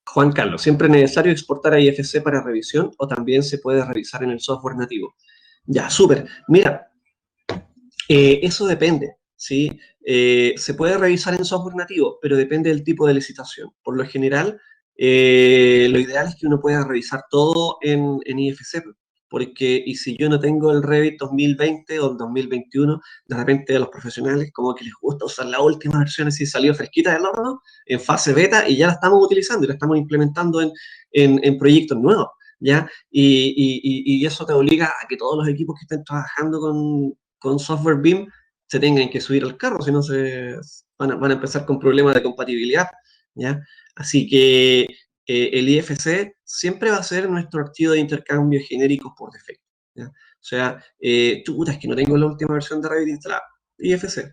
Juan Carlos, ¿siempre es necesario exportar a IFC para revisión o también se puede revisar en el software nativo? Ya, súper. Mira, eso depende, ¿sí? Se puede revisar en software nativo, pero depende del tipo de licitación. Por lo general, lo ideal es que uno pueda revisar todo en IFC, porque y si yo no tengo el Revit 2020 o el 2021, de repente a los profesionales como que les gusta usar la última versión, así salió fresquita del horno, en fase beta, y ya la estamos utilizando y la estamos implementando en proyectos nuevos. ¿ya? Y eso te obliga a que todos los equipos que estén trabajando con software BIM se tengan que subir al carro, si no van a empezar con problemas de compatibilidad, ¿ya? Así que el IFC siempre va a ser nuestro archivo de intercambio genérico por defecto, ¿ya? O sea, chuta, es que no tengo la última versión de Revit instalada, IFC,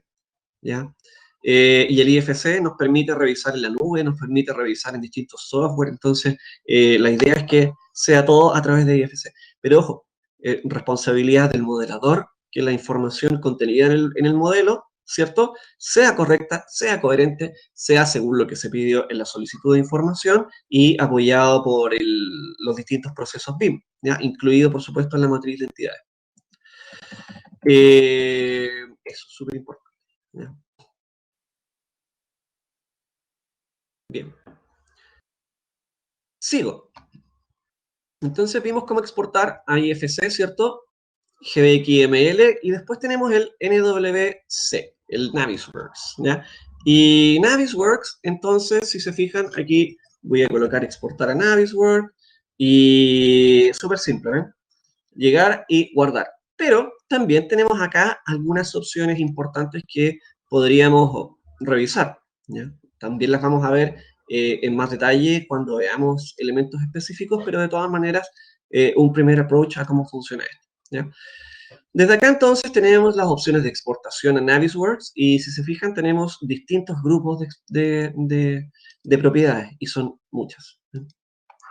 ¿ya? Y el IFC nos permite revisar en la nube, nos permite revisar en distintos software, entonces la idea es que sea todo a través de IFC. Pero ojo, responsabilidad del modelador, que la información contenida en el modelo, ¿cierto?, sea correcta, sea coherente, sea según lo que se pidió en la solicitud de información y apoyado por los distintos procesos BIM, ¿ya? Incluido, por supuesto, en la matriz de entidades. Eso es súper importante, ¿ya? Bien. Sigo. Entonces vimos cómo exportar a IFC, ¿cierto? GBXML y después tenemos el NWC, el Navisworks, ¿ya? Y Navisworks, entonces, si se fijan, aquí voy a colocar exportar a Navisworks y súper simple, ¿eh? Llegar y guardar. Pero también tenemos acá algunas opciones importantes que podríamos revisar, ¿ya? También las vamos a ver en más detalle cuando veamos elementos específicos, pero de todas maneras, un primer approach a cómo funciona esto, ¿ya? Desde acá entonces tenemos las opciones de exportación a Navisworks y si se fijan tenemos distintos grupos de propiedades y son muchas, ¿eh?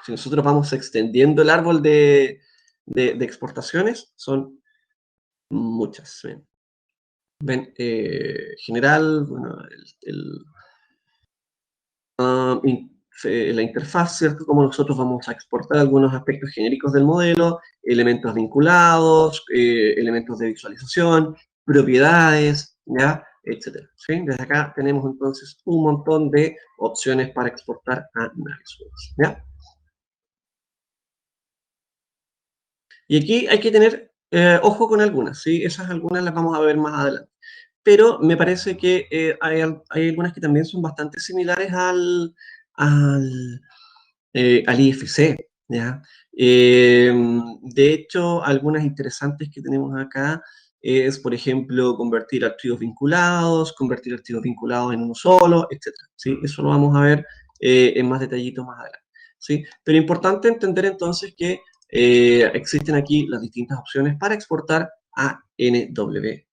Si nosotros vamos extendiendo el árbol de exportaciones, son muchas. Ven, general, bueno, la interfaz, ¿cierto? Como nosotros vamos a exportar algunos aspectos genéricos del modelo, elementos vinculados, elementos de visualización, propiedades, ¿ya? Etcétera, ¿sí? Desde acá tenemos entonces un montón de opciones para exportar a Navisworks, ¿ya? Y aquí hay que tener ojo con algunas, ¿sí? Esas algunas las vamos a ver más adelante. Pero me parece que hay algunas que también son bastante similares al, al IFC, ¿ya? De hecho, algunas interesantes que tenemos acá es, por ejemplo, convertir archivos vinculados en uno solo, etcétera, ¿sí? Eso lo vamos a ver en más detallito más adelante, ¿sí? Pero importante entender entonces que existen aquí las distintas opciones para exportar a NWC.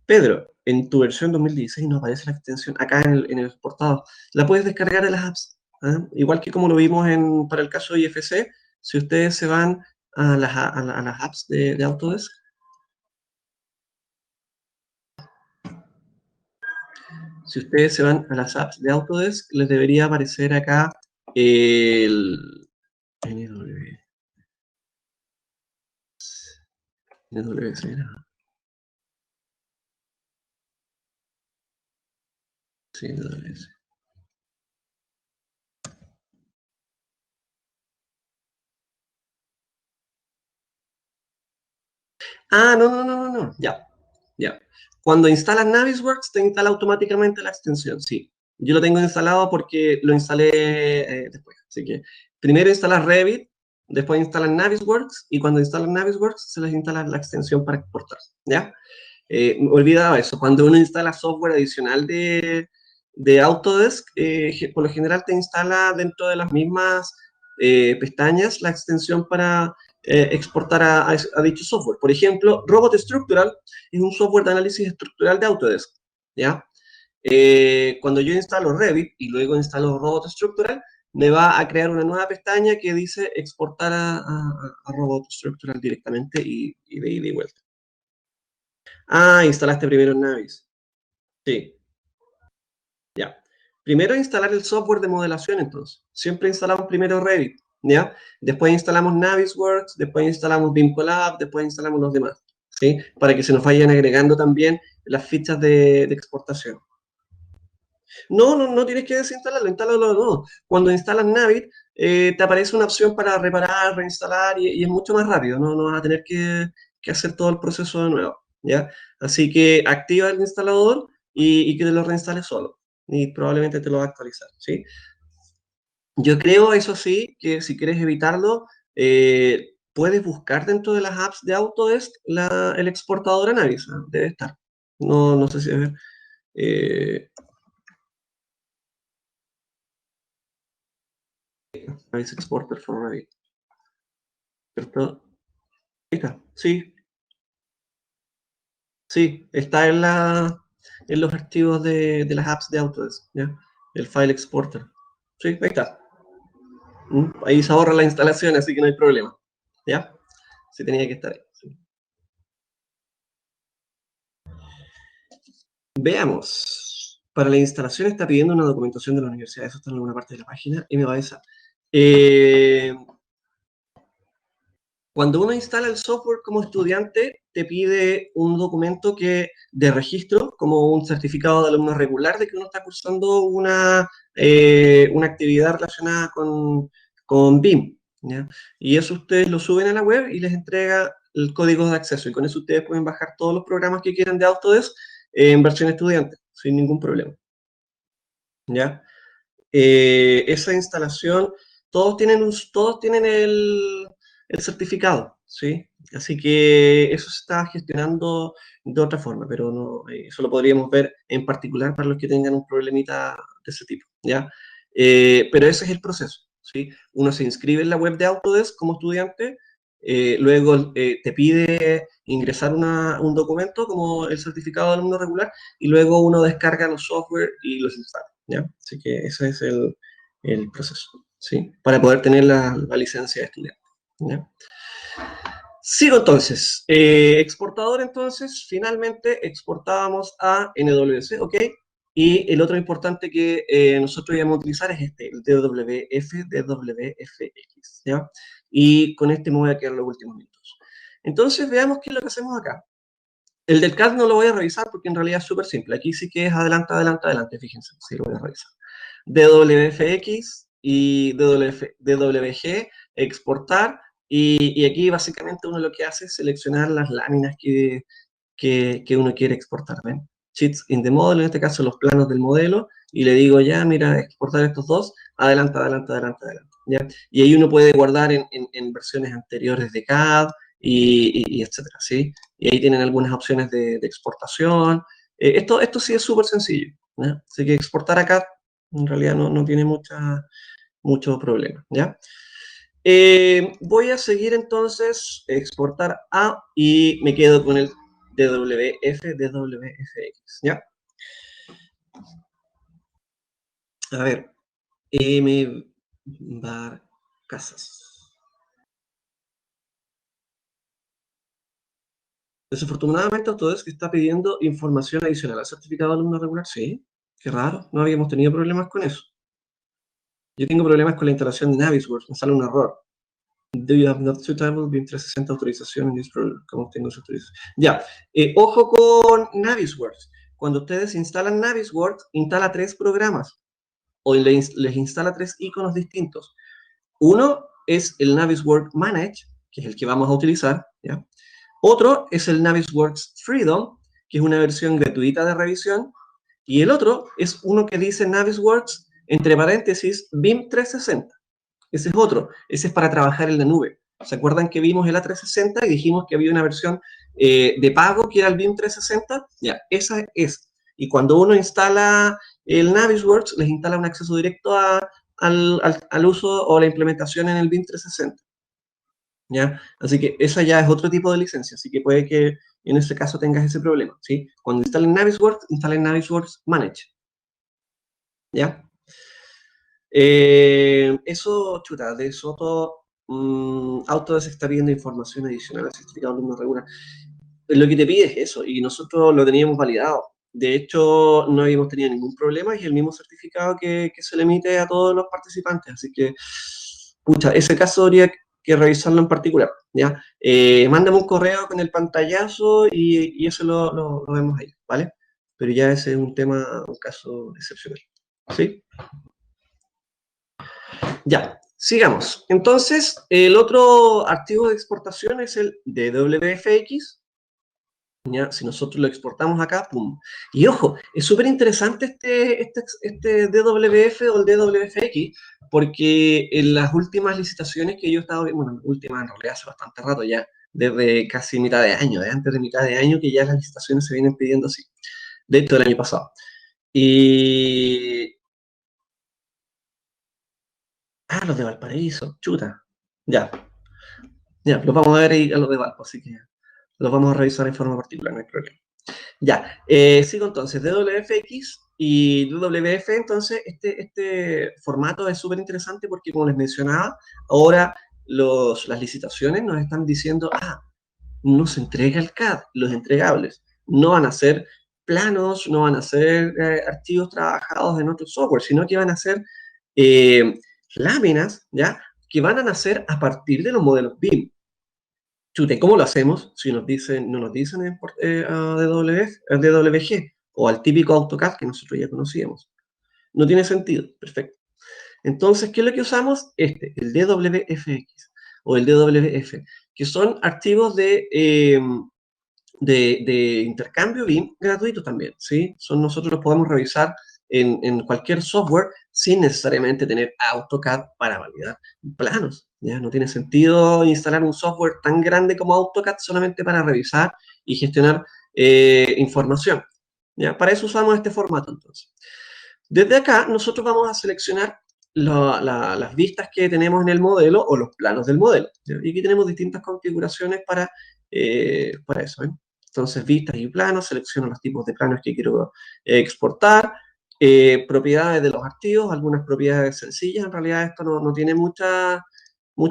Pedro, en tu versión 2016 no aparece la extensión acá en el exportado. La puedes descargar de las apps, ¿ah? Igual que como lo vimos para el caso de IFC, si ustedes se van a las apps de Autodesk, si ustedes se van a las apps de Autodesk, les debería aparecer acá el NW, NWC, ¿no? Sí, NWC. Ah, no, no, no, no, no, ya, ya. Cuando instalas Navisworks, te instala automáticamente la extensión, sí. Yo lo tengo instalado porque lo instalé después. Así que primero instalas Revit, después instalas Navisworks, y cuando instalas Navisworks, se les instala la extensión para exportar, ¿ya? Olvidaba eso. Cuando uno instala software adicional de Autodesk, por lo general te instala dentro de las mismas pestañas la extensión para exportar a dicho software. Por ejemplo, Robot Structural es un software de análisis estructural de Autodesk, ¿ya? Cuando yo instalo Revit y luego instalo Robot Structural, me va a crear una nueva pestaña que dice exportar a Robot Structural directamente y de ida y vuelta. Ah, instalaste primero Navis. Sí, ya. Primero instalar el software de modelación, entonces. Siempre instalamos primero Revit, ¿ya? Después instalamos Navisworks, después instalamos BIM Collab, después instalamos los demás, ¿sí? Para que se nos vayan agregando también las fichas de exportación. No, no, no tienes que desinstalarlo, instálalo de nuevo. Cuando instalas Navis, te aparece una opción para reparar, reinstalar y es mucho más rápido, no vas a tener que hacer todo el proceso de nuevo, ¿ya? Así que activa el instalador y que te lo reinstale solo y probablemente te lo va a actualizar, ¿sí? Yo creo, eso sí, que si quieres evitarlo, puedes buscar dentro de las apps de Autodesk el exportador a Navis, ¿no? Debe estar. No, no sé si... A ver, eh, Navis Exporter for Revit, ¿cierto? Ahí está, sí, sí, está en los archivos de las apps de Autodesk, ¿ya? El file exporter. Sí, ahí está. Ahí se ahorra la instalación, así que no hay problema. ¿Ya? Sí tenía que estar ahí. Sí. Veamos. Para la instalación está pidiendo una documentación de la universidad. Eso está en alguna parte de la página y me va a esa. Cuando uno instala el software como estudiante, te pide un documento de registro, como un certificado de alumno regular de que uno está cursando una actividad relacionada con BIM, ¿ya? Y eso ustedes lo suben a la web y les entrega el código de acceso. Y con eso ustedes pueden bajar todos los programas que quieran de Autodesk en versión estudiante, sin ningún problema, ¿ya? Esa instalación, todos tienen el certificado, ¿sí? Así que eso se está gestionando de otra forma, pero no, eso lo podríamos ver en particular para los que tengan un problemita de ese tipo, ¿ya? Pero ese es el proceso, ¿sí? Uno se inscribe en la web de Autodesk como estudiante, luego te pide ingresar un documento como el certificado de alumno regular y luego uno descarga los software y los instala, ¿ya? Así que ese es el proceso, ¿sí? Para poder tener la licencia de estudiante, ¿ya? Sigo entonces. Exportador entonces, finalmente exportábamos a NWC, ¿ok? Y el otro importante que nosotros íbamos a utilizar es el DWF, DWFX, ¿ya? Y con este me voy a quedar los últimos minutos. Entonces veamos qué es lo que hacemos acá. El del CAD no lo voy a revisar porque en realidad es súper simple. Aquí sí que es adelante, adelante, adelante, fíjense, sí lo voy a revisar. DWFX y DWG, exportar, y aquí básicamente uno lo que hace es seleccionar las láminas que uno quiere exportar, ¿ven? Sheets in the model, en este caso los planos del modelo, y le digo ya, mira, exportar estos dos, adelante, adelante, adelante, adelante, ¿ya? Y ahí uno puede guardar en versiones anteriores de CAD y etcétera, ¿sí? Y ahí tienen algunas opciones de exportación. Esto sí es súper sencillo, ¿ya? Así que exportar acá en realidad no tiene mucho problema, ¿ya? Voy a seguir entonces, exportar a, y me quedo con el DWF, DWFX, ¿ya? A ver, M bar casas. Desafortunadamente, Autodesk está pidiendo información adicional al certificado de alumno regular. Sí, qué raro, no habíamos tenido problemas con eso. Yo tengo problemas con la instalación de Navisworks, me sale un error. Do you have not suitable BIM 360 autorización en this program? ¿Cómo tengo su autorización? Ya, ojo con Navisworks. Cuando ustedes instalan Navisworks, instala 3 programas o les instala 3 iconos distintos. Uno es el Navisworks Manage, que es el que vamos a utilizar, ¿ya? Otro es el Navisworks Freedom, que es una versión gratuita de revisión, y el otro es uno que dice Navisworks, entre paréntesis, BIM 360. Ese es otro, ese es para trabajar en la nube. ¿Se acuerdan que vimos el A360 y dijimos que había una versión de pago que era el BIM 360? Ya, esa es. Y cuando uno instala el Navisworks, les instala un acceso directo al uso o la implementación en el BIM 360. ¿Ya? Así que esa ya es otro tipo de licencia, así que puede que en ese caso tengas ese problema, ¿sí? Cuando instalen Navisworks Manage, ¿ya? Eso, chuta, de Soto, Autodesk está pidiendo información adicional al certificado de alumno regular. Lo que te pide es eso, y nosotros lo teníamos validado. De hecho, no habíamos tenido ningún problema y es el mismo certificado que se le emite a todos los participantes. Así que, pucha, ese caso habría que revisarlo en particular, ¿ya? Mándame un correo con el pantallazo y eso lo vemos ahí, ¿vale? Pero ya ese es un tema, un caso excepcional, ¿sí? Ya, sigamos. Entonces, el otro archivo de exportación es el DWFX, ¿ya? Si nosotros lo exportamos acá, ¡pum! Y ojo, es súper interesante este DWF o el DWFX, porque en las últimas licitaciones que yo he estado viendo, bueno, últimas en realidad hace bastante rato ya, desde casi mitad de año, de antes de mitad de año, que ya las licitaciones se vienen pidiendo así, de hecho del año pasado. Y... Ah, los de Valparaíso, chuta. Ya, ya, los vamos a ver ahí a los de Valpo, así que los vamos a revisar en forma particular, no hay problema. Ya, sigo entonces, DWFX y DWF, entonces este formato es súper interesante porque, como les mencionaba, ahora las licitaciones nos están diciendo, no se entrega el CAD, los entregables, no van a ser planos, no van a ser archivos trabajados en otro software, sino que van a ser eh, láminas, ¿ya? Que van a nacer a partir de los modelos BIM. Chute, ¿cómo lo hacemos si nos dicen, no nos dicen a DWG o al típico AutoCAD que nosotros ya conocíamos? No tiene sentido. Perfecto. Entonces, ¿qué es lo que usamos? El DWFX o el DWF, que son archivos de intercambio BIM gratuito también, ¿sí? Nosotros los podemos revisar en cualquier software sin necesariamente tener AutoCAD para validar planos, ¿ya? No tiene sentido instalar un software tan grande como AutoCAD solamente para revisar y gestionar información, ¿ya? Para eso usamos este formato, entonces. Desde acá, nosotros vamos a seleccionar las vistas que tenemos en el modelo o los planos del modelo, ¿ya? Y aquí tenemos distintas configuraciones para eso, ¿eh? Entonces, vistas y planos, selecciono los tipos de planos que quiero exportar, propiedades de los archivos, algunas propiedades sencillas, en realidad esto no tiene mucha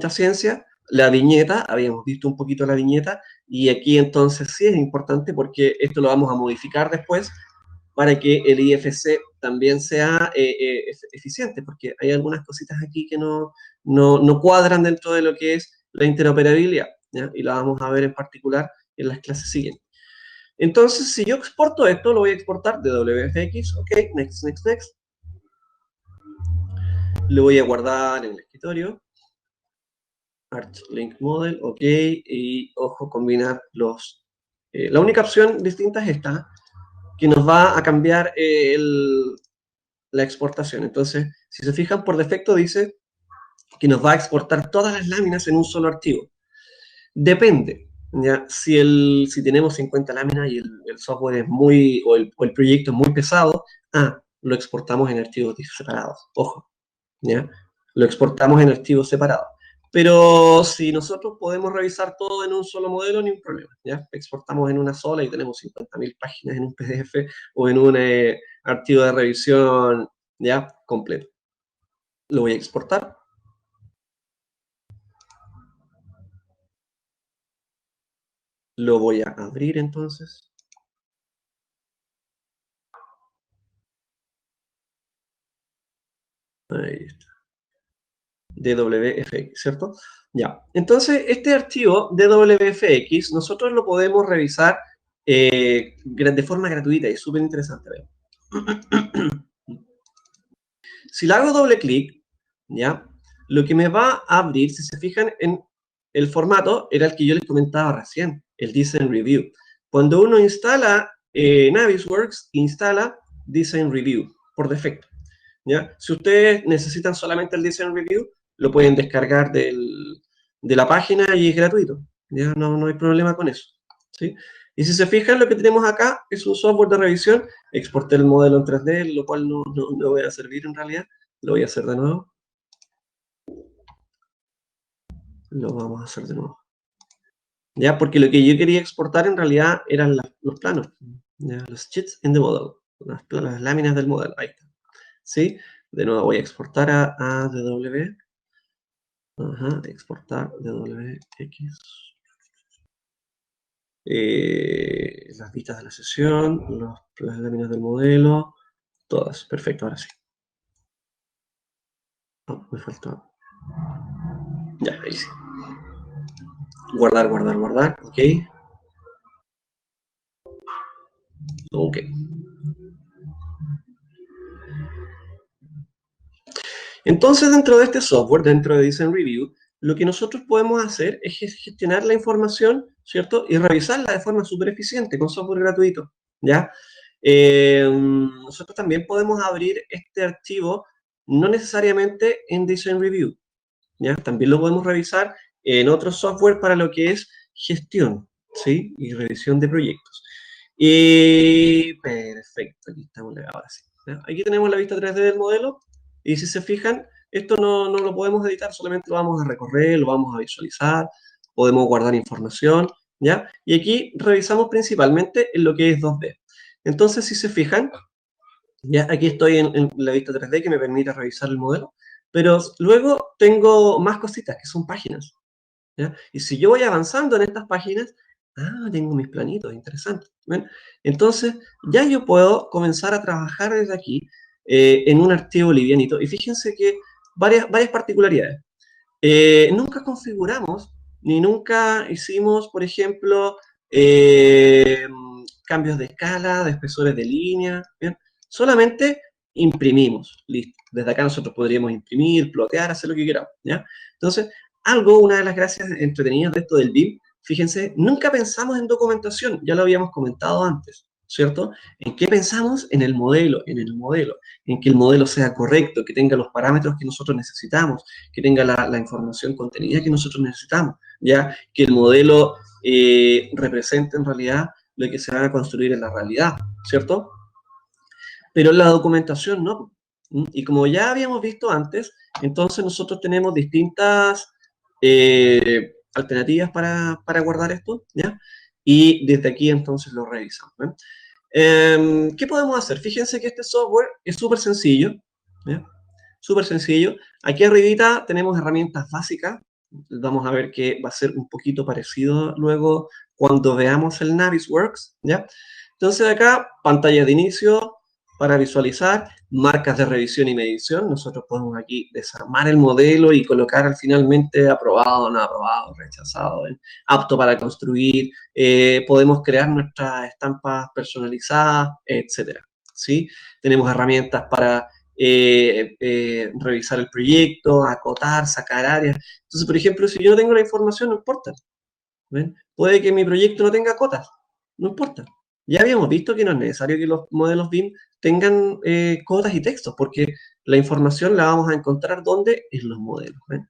ciencia. La viñeta, habíamos visto un poquito la viñeta, y aquí entonces sí es importante porque esto lo vamos a modificar después para que el IFC también sea eficiente, porque hay algunas cositas aquí que no cuadran dentro de lo que es la interoperabilidad, ¿ya? Y la vamos a ver en particular en las clases siguientes. Entonces, si yo exporto esto, lo voy a exportar de WFX, ok, next, next, next. Lo voy a guardar en el escritorio. Arch Link Model, ok, y ojo, combinar los... la única opción distinta es esta, que nos va a cambiar la exportación. Entonces, si se fijan, por defecto dice que nos va a exportar todas las láminas en un solo archivo. Depende, ¿ya? Si tenemos 50 láminas y el software es o el proyecto es muy pesado, lo exportamos en archivos separados. Ojo, ¿ya? Lo exportamos en archivos separados. Pero si nosotros podemos revisar todo en un solo modelo, ni un problema, ¿ya? Exportamos en una sola y tenemos 50.000 páginas en un PDF o en un archivo de revisión, ¿ya? Completo. Lo voy a exportar. Lo voy a abrir entonces. Ahí está. DWFX, ¿cierto? Ya. Entonces, este archivo DWFX, nosotros lo podemos revisar de forma gratuita y es súper interesante. Si le hago doble clic, ¿ya? Lo que me va a abrir, si se fijan en el formato, era el que yo les comentaba recién, el Design Review. Cuando uno instala Navisworks, instala Design Review por defecto, ¿ya? Si ustedes necesitan solamente el Design Review, lo pueden descargar de la página y es gratuito, ¿ya? No hay problema con eso, ¿sí? Y si se fijan, lo que tenemos acá es un software de revisión. Exporté el modelo en 3D, lo cual no voy a servir en realidad. Lo voy a hacer de nuevo. Lo vamos a hacer de nuevo. ¿Ya? Porque lo que yo quería exportar en realidad eran los planos, ¿ya? Los sheets in the model, las láminas del modelo. Ahí está. ¿Sí? De nuevo voy a exportar a DW. Ajá, exportar DWX. Las vistas de la sesión, las láminas del modelo, todas. Perfecto, ahora sí. Oh, me faltó. Ya, ahí sí. Guardar, guardar, guardar. Ok. Ok. Entonces, dentro de este software, dentro de Design Review, lo que nosotros podemos hacer es gestionar la información, ¿cierto? Y revisarla de forma súper eficiente con software gratuito, ¿ya? Nosotros también podemos abrir este archivo, no necesariamente en Design Review, ¿ya? También lo podemos revisar en otro software para lo que es gestión, ¿sí? Y revisión de proyectos. Y perfecto, aquí estamos, ahora sí, ¿ya? Aquí tenemos la vista 3D del modelo, y si se fijan, esto no lo podemos editar, solamente lo vamos a recorrer, lo vamos a visualizar, podemos guardar información, ¿ya? Y aquí revisamos principalmente en lo que es 2D. Entonces, si se fijan, ya aquí estoy en la vista 3D que me permite revisar el modelo, pero luego tengo más cositas que son páginas, ¿ya? Y si yo voy avanzando en estas páginas, tengo mis planitos, interesante. ¿Ven? Entonces, ya yo puedo comenzar a trabajar desde aquí en un archivo livianito. Y fíjense que varias particularidades. Nunca configuramos, ni nunca hicimos, por ejemplo, cambios de escala, de espesores de línea, ¿bien? Solamente imprimimos, listo. Desde acá nosotros podríamos imprimir, plotear, hacer lo que queramos, ¿ya? Entonces, una de las gracias entretenidas de esto del BIM, fíjense, nunca pensamos en documentación, ya lo habíamos comentado antes, ¿cierto? ¿En qué pensamos? En el modelo, en que el modelo sea correcto, que tenga los parámetros que nosotros necesitamos, que tenga la información contenida que nosotros necesitamos, ya que el modelo represente en realidad lo que se va a construir en la realidad, ¿cierto? Pero la documentación no. Y como ya habíamos visto antes, entonces nosotros tenemos distintas alternativas para guardar esto, ¿ya? Y desde aquí entonces lo revisamos, ¿eh? ¿Qué podemos hacer? Fíjense que este software es súper sencillo, ¿ya? Súper sencillo. Aquí arribita tenemos herramientas básicas. Vamos a ver que va a ser un poquito parecido luego cuando veamos el Navisworks, ¿ya? Entonces acá, pantalla de inicio para visualizar, marcas de revisión y medición. Nosotros podemos aquí desarmar el modelo y colocar al finalmente aprobado, no aprobado, rechazado, apto para construir. Podemos crear nuestras estampas personalizadas, etcétera, ¿sí? Tenemos herramientas para revisar el proyecto, acotar, sacar áreas. Entonces, por ejemplo, si yo no tengo la información, no importa. ¿Ven? Puede que mi proyecto no tenga cotas, no importa. Ya habíamos visto que no es necesario que los modelos BIM tengan cotas y textos, porque la información la vamos a encontrar ¿dónde? En los modelos. ¿Ven?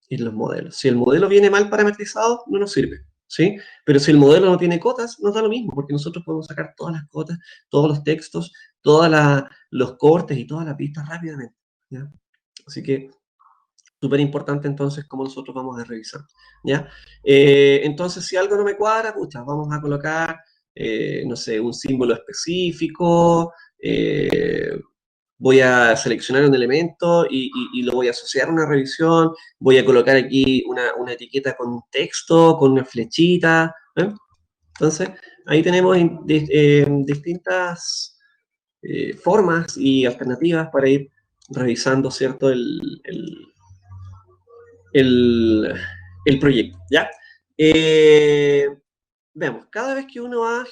En los modelos. Si el modelo viene mal parametrizado, no nos sirve, ¿sí? Pero si el modelo no tiene cotas, nos da lo mismo, porque nosotros podemos sacar todas las cotas, todos los textos, todos los cortes y todas las pistas rápidamente, ¿ya? Así que súper importante entonces cómo nosotros vamos a revisar, ¿ya? Entonces, si algo no me cuadra, pucha, vamos a colocar, no sé, un símbolo específico, voy a seleccionar un elemento y lo voy a asociar a una revisión, voy a colocar aquí una etiqueta con un texto, con una flechita, ¿eh? Entonces, ahí tenemos distintas formas y alternativas para ir revisando, ¿cierto?, el proyecto, ¿ya? Veamos, cada vez que uno va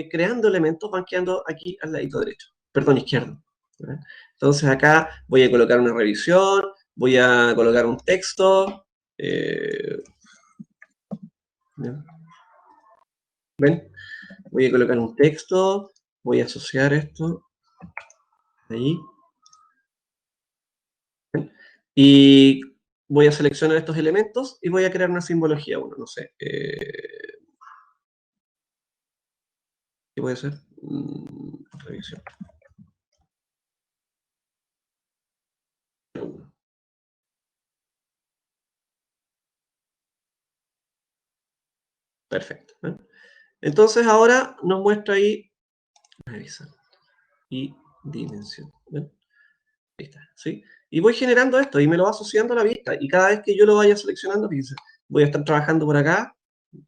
creando elementos, van quedando aquí al ladito derecho, perdón, izquierdo, ¿ya? Entonces acá voy a colocar una revisión, voy a colocar un texto, ¿ya? ¿Ven? Voy a colocar un texto, voy a asociar esto ahí, ¿ven? Y voy a seleccionar estos elementos y voy a crear una simbología, uno, no sé, ¿qué puede ser? Revisión. Perfecto, ¿eh? Entonces ahora nos muestra ahí, revisar y dimensión, ¿ven? Ahí está, ¿sí? Y voy generando esto y me lo va asociando a la vista. Y cada vez que yo lo vaya seleccionando, fíjense, voy a estar trabajando por acá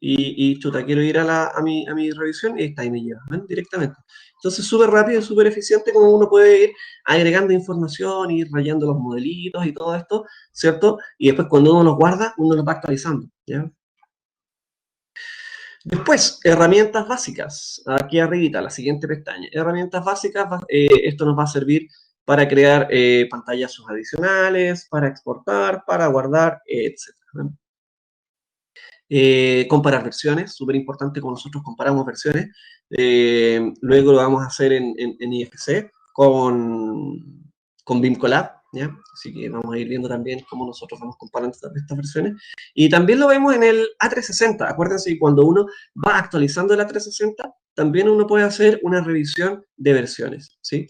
y chuta, quiero ir a mi revisión y está, ahí me lleva, ¿ven? Directamente. Entonces, súper rápido y súper eficiente como uno puede ir agregando información, ir rayando los modelitos y todo esto, ¿cierto? Y después cuando uno los guarda, uno los va actualizando, ¿ya? Después, herramientas básicas. Aquí arribita, la siguiente pestaña. Herramientas básicas, esto nos va a servir para crear pantallazos adicionales, para exportar, para guardar, etc. Comparar versiones, súper importante cuando nosotros comparamos versiones. Luego lo vamos a hacer en IFC con BIM Collab, ¿ya? Así que vamos a ir viendo también cómo nosotros vamos comparando estas versiones. Y también lo vemos en el A360. Acuérdense que cuando uno va actualizando el A360, también uno puede hacer una revisión de versiones, ¿sí?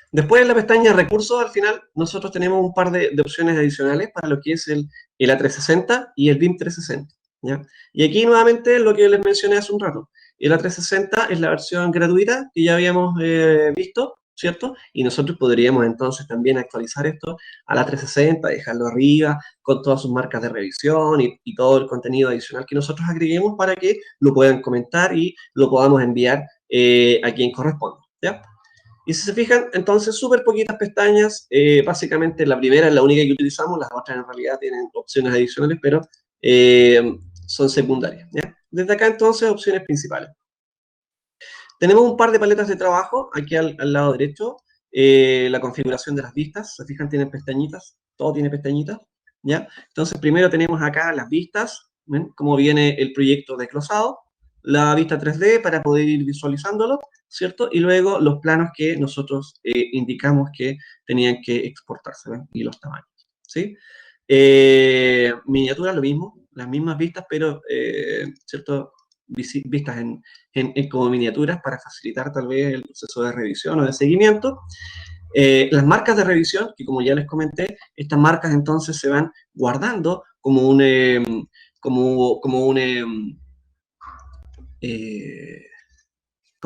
Después en la pestaña Recursos, al final, nosotros tenemos un par de opciones adicionales para lo que es el A360 y el BIM 360, ¿ya? Y aquí nuevamente lo que les mencioné hace un rato. El A360 es la versión gratuita que ya habíamos visto, ¿cierto? Y nosotros podríamos entonces también actualizar esto a la 360, dejarlo arriba con todas sus marcas de revisión y todo el contenido adicional que nosotros agreguemos para que lo puedan comentar y lo podamos enviar a quien corresponda, ¿ya? Y si se fijan, entonces súper poquitas pestañas, básicamente la primera es la única que utilizamos, las otras en realidad tienen opciones adicionales, pero son secundarias, ¿ya? Desde acá entonces, opciones principales. Tenemos un par de paletas de trabajo, aquí al lado derecho, la configuración de las vistas, se fijan, tienen pestañitas, todo tiene pestañitas, ¿ya? Entonces primero tenemos acá las vistas, ¿ven? Cómo viene el proyecto desglosado, la vista 3D para poder ir visualizándolo, ¿cierto? Y luego los planos que nosotros indicamos que tenían que exportarse, ¿ven? Y los tamaños, ¿sí? Miniaturas, lo mismo, las mismas vistas, pero, ¿cierto? Vistas como miniaturas para facilitar tal vez el proceso de revisión o de seguimiento. Las marcas de revisión, que como ya les comenté, estas marcas entonces se van guardando como un, como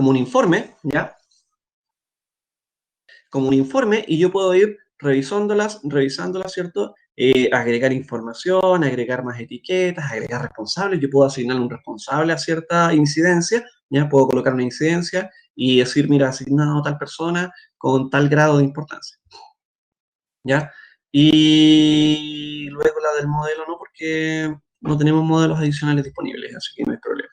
un informe, ¿ya? Como un informe, y yo puedo ir revisándolas, ¿cierto? Agregar información, agregar más etiquetas, agregar responsables. Yo puedo asignar un responsable a cierta incidencia, ¿ya? Puedo colocar una incidencia y decir, mira, asignado a tal persona con tal grado de importancia, ¿ya? Y luego la del modelo no, porque no tenemos modelos adicionales disponibles, así que no hay problema.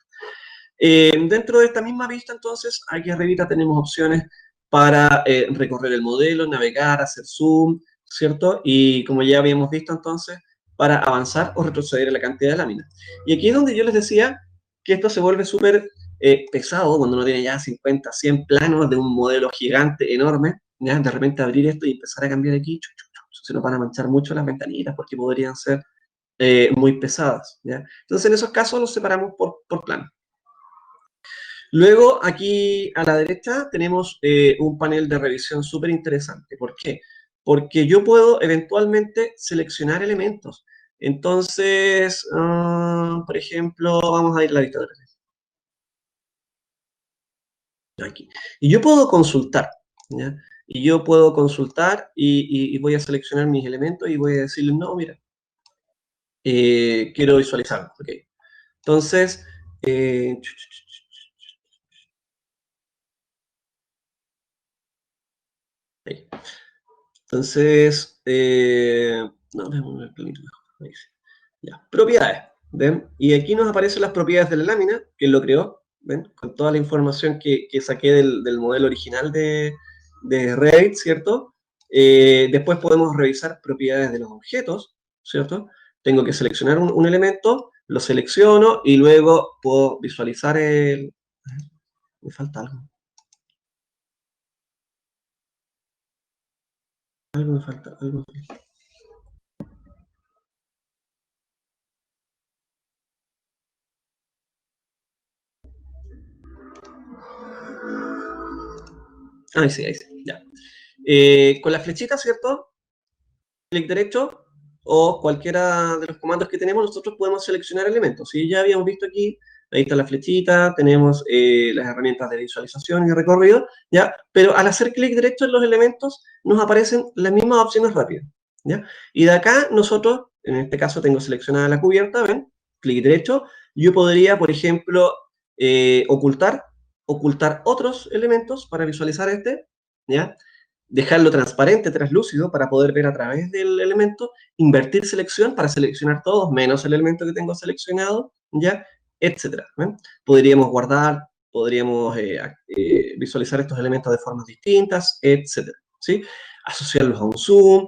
Dentro de esta misma vista, entonces, aquí arriba tenemos opciones para recorrer el modelo, navegar, hacer zoom, ¿cierto? Y como ya habíamos visto, entonces, para avanzar o retroceder en la cantidad de láminas. Y aquí es donde yo les decía que esto se vuelve súper pesado cuando uno tiene ya 50, 100 planos de un modelo gigante, enorme, ¿ya? De repente abrir esto y empezar a cambiar aquí, se nos van a manchar mucho las ventanitas porque podrían ser muy pesadas, ¿ya? Entonces, en esos casos los separamos por plano. Luego, aquí a la derecha tenemos un panel de revisión súper interesante. ¿Por qué? Porque yo puedo eventualmente seleccionar elementos. Entonces, por ejemplo, vamos a ir a la lista de aquí. Y yo puedo consultar, ¿ya? Y yo puedo consultar y voy a seleccionar mis elementos y voy a decirle, no, mira, quiero visualizarlo. ¿Ok? Entonces, ahí. Entonces, no, déjame ver el planito mejor. Ahí sí. Ya, propiedades, ¿ven? Y aquí nos aparecen las propiedades de la lámina, que lo creó, ¿ven? Con toda la información que saqué del modelo original de Revit, ¿cierto? Después podemos revisar propiedades de los objetos, ¿cierto? Tengo que seleccionar un elemento, lo selecciono y luego puedo visualizar el... Me falta algo. Algo me falta, algo me falta. Ahí sí, ya. Con la flechita, ¿cierto? Clic derecho o cualquiera de los comandos que tenemos, nosotros podemos seleccionar elementos. ¿Sí? Ya habíamos visto aquí, ahí está la flechita, tenemos las herramientas de visualización y recorrido, ¿ya? Pero al hacer clic derecho en los elementos, nos aparecen las mismas opciones rápidas, ¿ya? Y de acá nosotros, en este caso tengo seleccionada la cubierta, ¿ven? Clic derecho, yo podría, por ejemplo, ocultar otros elementos para visualizar este, ¿ya? Dejarlo transparente, translúcido, para poder ver a través del elemento, invertir selección para seleccionar todos, menos el elemento que tengo seleccionado, ¿ya? Etcétera. ¿Ven? Podríamos guardar podríamos visualizar estos elementos de formas distintas, etcétera, ¿sí? Asociarlos a un zoom,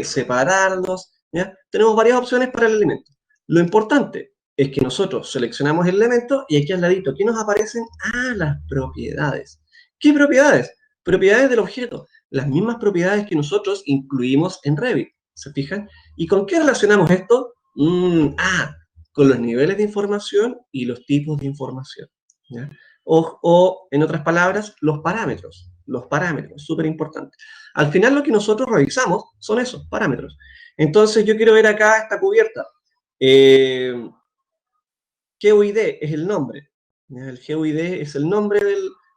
separarlos, ¿ya? Tenemos varias opciones para el elemento. Lo importante es que nosotros seleccionamos el elemento y aquí al ladito, ¿qué nos aparecen? Ah, las propiedades. ¿Qué propiedades? Propiedades del objeto. Las mismas propiedades que nosotros incluimos en Revit, ¿se fijan? ¿Y con qué relacionamos esto? Con los niveles de información y los tipos de información, ¿ya? O, en otras palabras, los parámetros. Los parámetros, súper importante. Al final lo que nosotros revisamos son esos parámetros. Entonces yo quiero ver acá esta cubierta. GUID es el nombre. El GUID es el nombre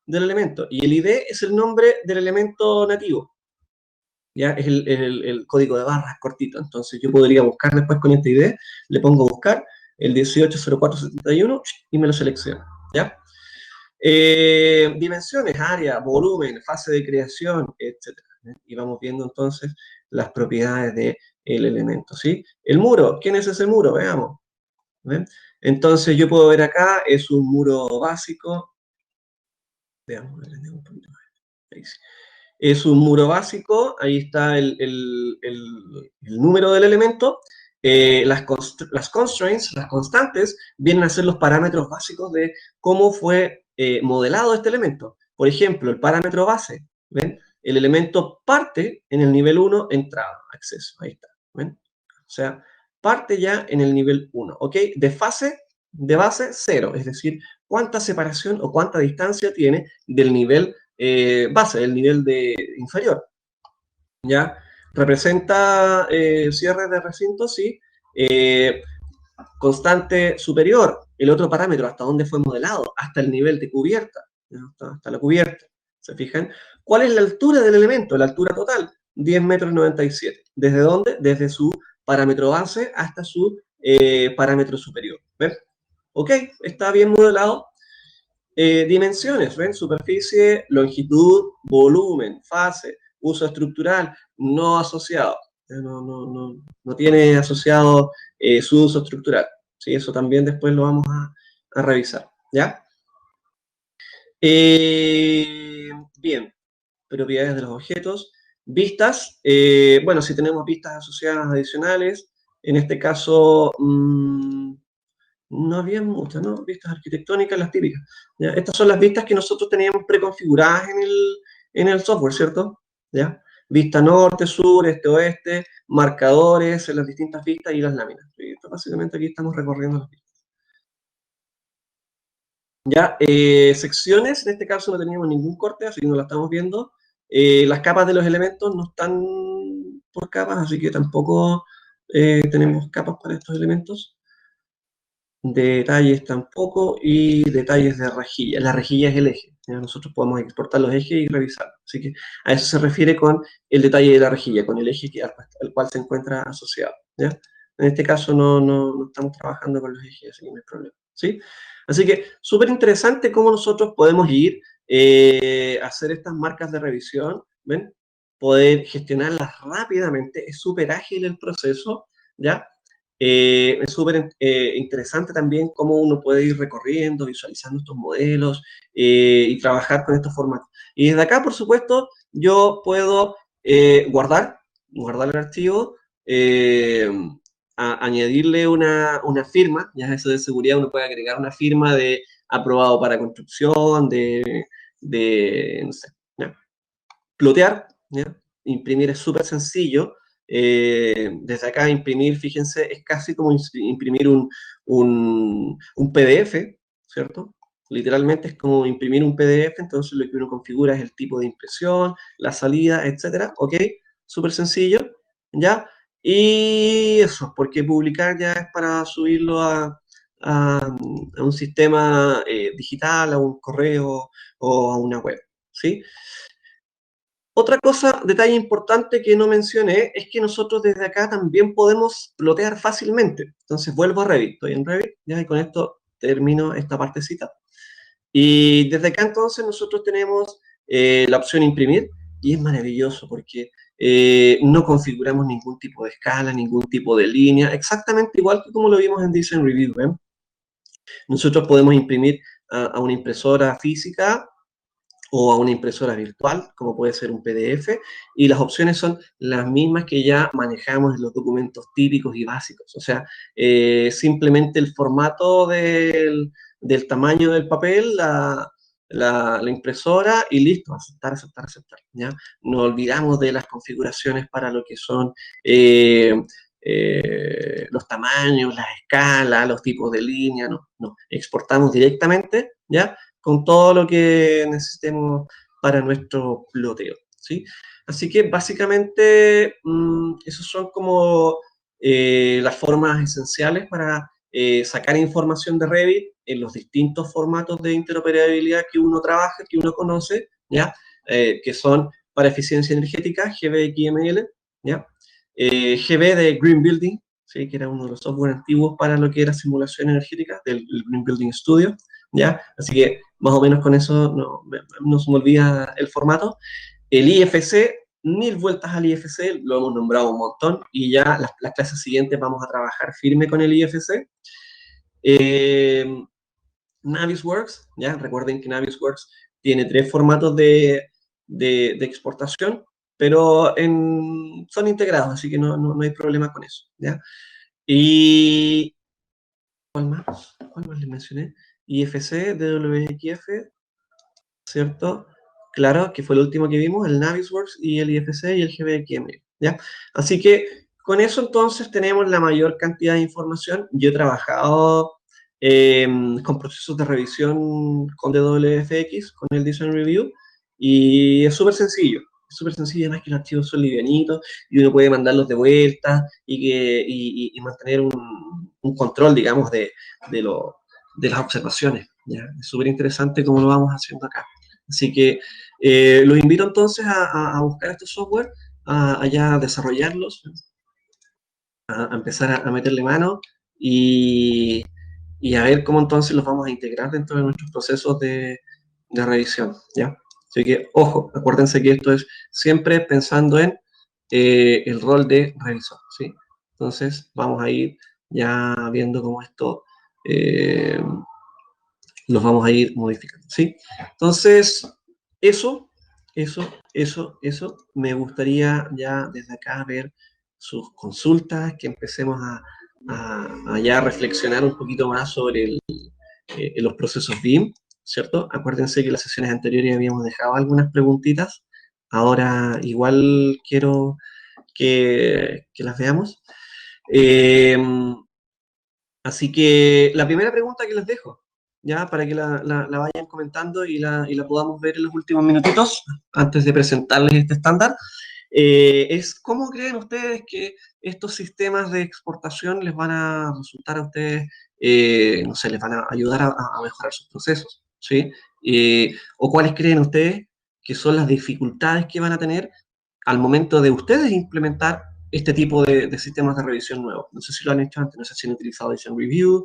del elemento. Y el ID es el nombre del elemento nativo. ¿Ya? Es el código de barras cortito. Entonces yo podría buscar después con este ID, le pongo buscar el 180471 y me lo selecciona. ¿Ya? Dimensiones, área, volumen, fase de creación, etc. Y vamos viendo entonces las propiedades del elemento, ¿sí? El muro, ¿quién es ese muro? Veamos. ¿Ven? Entonces yo puedo ver acá, es un muro básico. Veamos, un poquito más. Ahí sí. Es un muro básico, ahí está el número del elemento. Las constraints, las constantes, vienen a ser los parámetros básicos de cómo fue modelado este elemento. Por ejemplo, el parámetro base, ¿ven? El elemento parte en el nivel 1, entrada, acceso, ahí está, ¿ven? O sea, parte ya en el nivel 1, ¿ok? De base, 0, es decir, cuánta separación o cuánta distancia tiene del nivel base, del nivel inferior, ¿ya? Representa cierre de recinto, sí. Constante superior, el otro parámetro, hasta dónde fue modelado, hasta el nivel de cubierta, hasta la cubierta, ¿se fijan? ¿Cuál es la altura del elemento? La altura total, 10 metros 97. ¿Desde dónde? Desde su parámetro base hasta su parámetro superior, ¿ven? Ok, está bien modelado. Dimensiones, ¿ven? Superficie, longitud, volumen, fase, uso estructural, no asociado. No tiene asociado su uso estructural. ¿Sí? Eso también después lo vamos a revisar, ¿ya? Bien, propiedades de los objetos. Vistas, bueno, si tenemos vistas asociadas adicionales, en este caso, no había muchas, ¿no? Vistas arquitectónicas, las típicas. ¿Ya? Estas son las vistas que nosotros teníamos preconfiguradas en el software, ¿cierto? ¿Ya? Vista norte, sur, este, oeste, marcadores en las distintas vistas y las láminas. ¿Sí? Básicamente aquí estamos recorriendo las vistas. Ya, secciones, en este caso no teníamos ningún corte, así que no la estamos viendo. Las capas de los elementos no están por capas, así que tampoco tenemos capas para estos elementos. Detalles tampoco, y detalles de rejilla. La rejilla es el eje, ¿ya? Nosotros podemos exportar los ejes y revisarlos. Así que a eso se refiere con el detalle de la rejilla, con el eje al cual se encuentra asociado, ¿ya? En este caso no estamos trabajando con los ejes, así que no hay problema, ¿sí? Así que súper interesante cómo nosotros podemos ir a hacer estas marcas de revisión, ¿ven? Poder gestionarlas rápidamente, es súper ágil el proceso, ¿ya? Es súper interesante también cómo uno puede ir recorriendo, visualizando estos modelos y trabajar con estos formatos. Y desde acá, por supuesto, yo puedo guardar el archivo, añadirle una firma, ya eso de seguridad, uno puede agregar una firma de aprobado para construcción, no sé, ¿ya? Plotear, ¿ya? Imprimir es súper sencillo. Desde acá imprimir, fíjense, es casi como imprimir un PDF, ¿cierto? Literalmente es como imprimir un PDF, entonces lo que uno configura es el tipo de impresión, la salida, etcétera, ¿ok? Súper sencillo, ¿ya? Y eso, porque publicar ya es para subirlo a un sistema digital, a un correo o a una web, ¿sí? Otra cosa, detalle importante que no mencioné, es que nosotros desde acá también podemos plotear fácilmente. Entonces vuelvo a Revit, estoy en Revit, ya, y con esto termino esta partecita. Y desde acá entonces nosotros tenemos la opción imprimir, y es maravilloso porque no configuramos ningún tipo de escala, ningún tipo de línea, exactamente igual que como lo vimos en Design Review, ¿ven? Nosotros podemos imprimir a una impresora física o a una impresora virtual, como puede ser un PDF, y las opciones son las mismas que ya manejamos en los documentos típicos y básicos. O sea, simplemente el formato del tamaño del papel, la impresora y listo, aceptar, aceptar, aceptar. ¿Ya? No olvidamos de las configuraciones para lo que son los tamaños, las escalas, los tipos de línea, no, exportamos directamente, ¿ya? Con todo lo que necesitemos para nuestro ploteo, ¿sí? Así que básicamente esos son como las formas esenciales para sacar información de Revit en los distintos formatos de interoperabilidad que uno trabaja, que uno conoce, ¿ya? Que son para eficiencia energética, GBXML, ¿ya? GB de Green Building, ¿sí? Que era uno de los software antiguos para lo que era simulación energética del Green Building Studio, ¿ya? Así que más o menos con eso no se me olvida el formato. El IFC, 1000 vueltas al IFC, lo hemos nombrado un montón, y ya las clases siguientes vamos a trabajar firme con el IFC. Navisworks, ¿ya? Recuerden que Navisworks tiene 3 formatos de exportación, pero son integrados, así que no hay problema con eso, ¿ya? Y ¿cuál más? ¿Cuál más les mencioné? IFC, DWXF, ¿cierto? Claro, que fue el último que vimos, el Navisworks y el IFC y el GBXM, ¿ya? Así que con eso entonces tenemos la mayor cantidad de información. Yo he trabajado con procesos de revisión con DWFX, con el Design Review, y es súper sencillo, además que los archivos son livianitos y uno puede mandarlos de vuelta y mantener un control, digamos, de las observaciones, ¿ya? Es súper interesante como lo vamos haciendo acá. Así que los invito entonces a buscar estos software, a ya desarrollarlos, a empezar a meterle mano y, y a ver cómo entonces los vamos a integrar dentro de nuestros procesos de revisión, ¿ya? Así que, ojo, acuérdense que esto es siempre pensando en el rol de revisor, ¿sí? Entonces, vamos a ir ya viendo cómo esto los vamos a ir modificando, ¿sí? Entonces, eso, me gustaría ya desde acá ver sus consultas, que empecemos a ya reflexionar un poquito más sobre los procesos BIM, ¿cierto? Acuérdense que en las sesiones anteriores habíamos dejado algunas preguntitas, ahora igual quiero que las veamos. Eh, Así que la primera pregunta que les dejo, ya para que la vayan comentando y la podamos ver en los últimos minutitos, antes de presentarles este estándar, es ¿cómo creen ustedes que estos sistemas de exportación les van a resultar a ustedes, no sé, les van a ayudar a mejorar sus procesos, ¿sí? ¿O cuáles creen ustedes que son las dificultades que van a tener al momento de ustedes implementar este tipo de sistemas de revisión nuevos? No sé si lo han hecho antes, no sé si han utilizado Design Review,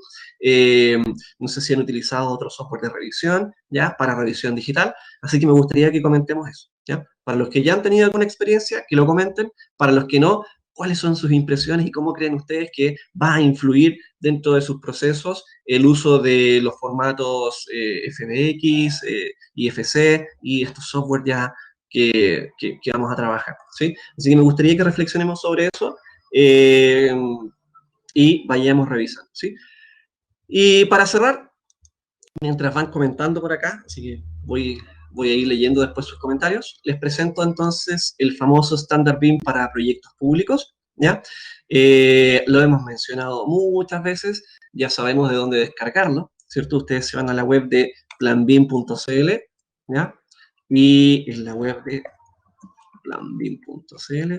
no sé si han utilizado otro software de revisión, ¿ya? Para revisión digital, así que me gustaría que comentemos eso, ¿ya? Para los que ya han tenido alguna experiencia, que lo comenten, para los que no, cuáles son sus impresiones y cómo creen ustedes que va a influir dentro de sus procesos el uso de los formatos FBX, IFC y estos software ya que vamos a trabajar, ¿sí? Así que me gustaría que reflexionemos sobre eso y vayamos revisando, ¿sí? Y para cerrar, mientras van comentando por acá, así que voy a ir leyendo después sus comentarios, les presento entonces el famoso Standard BIM para proyectos públicos, ¿ya? Lo hemos mencionado muchas veces, ya sabemos de dónde descargarlo, ¿cierto? Ustedes se van a la web de planbim.cl, ¿ya? Y en la web de planbim.cl.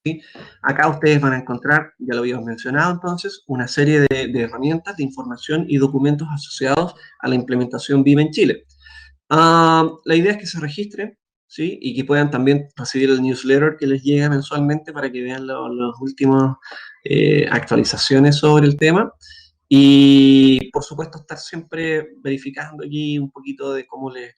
¿Sí? Acá ustedes van a encontrar, ya lo habíamos mencionado entonces, una serie de herramientas de información y documentos asociados a la implementación BIM en Chile. La idea es que se registren, ¿sí? Y que puedan también recibir el newsletter que les llega mensualmente para que vean las últimas actualizaciones sobre el tema. Y, por supuesto, estar siempre verificando aquí un poquito de cómo de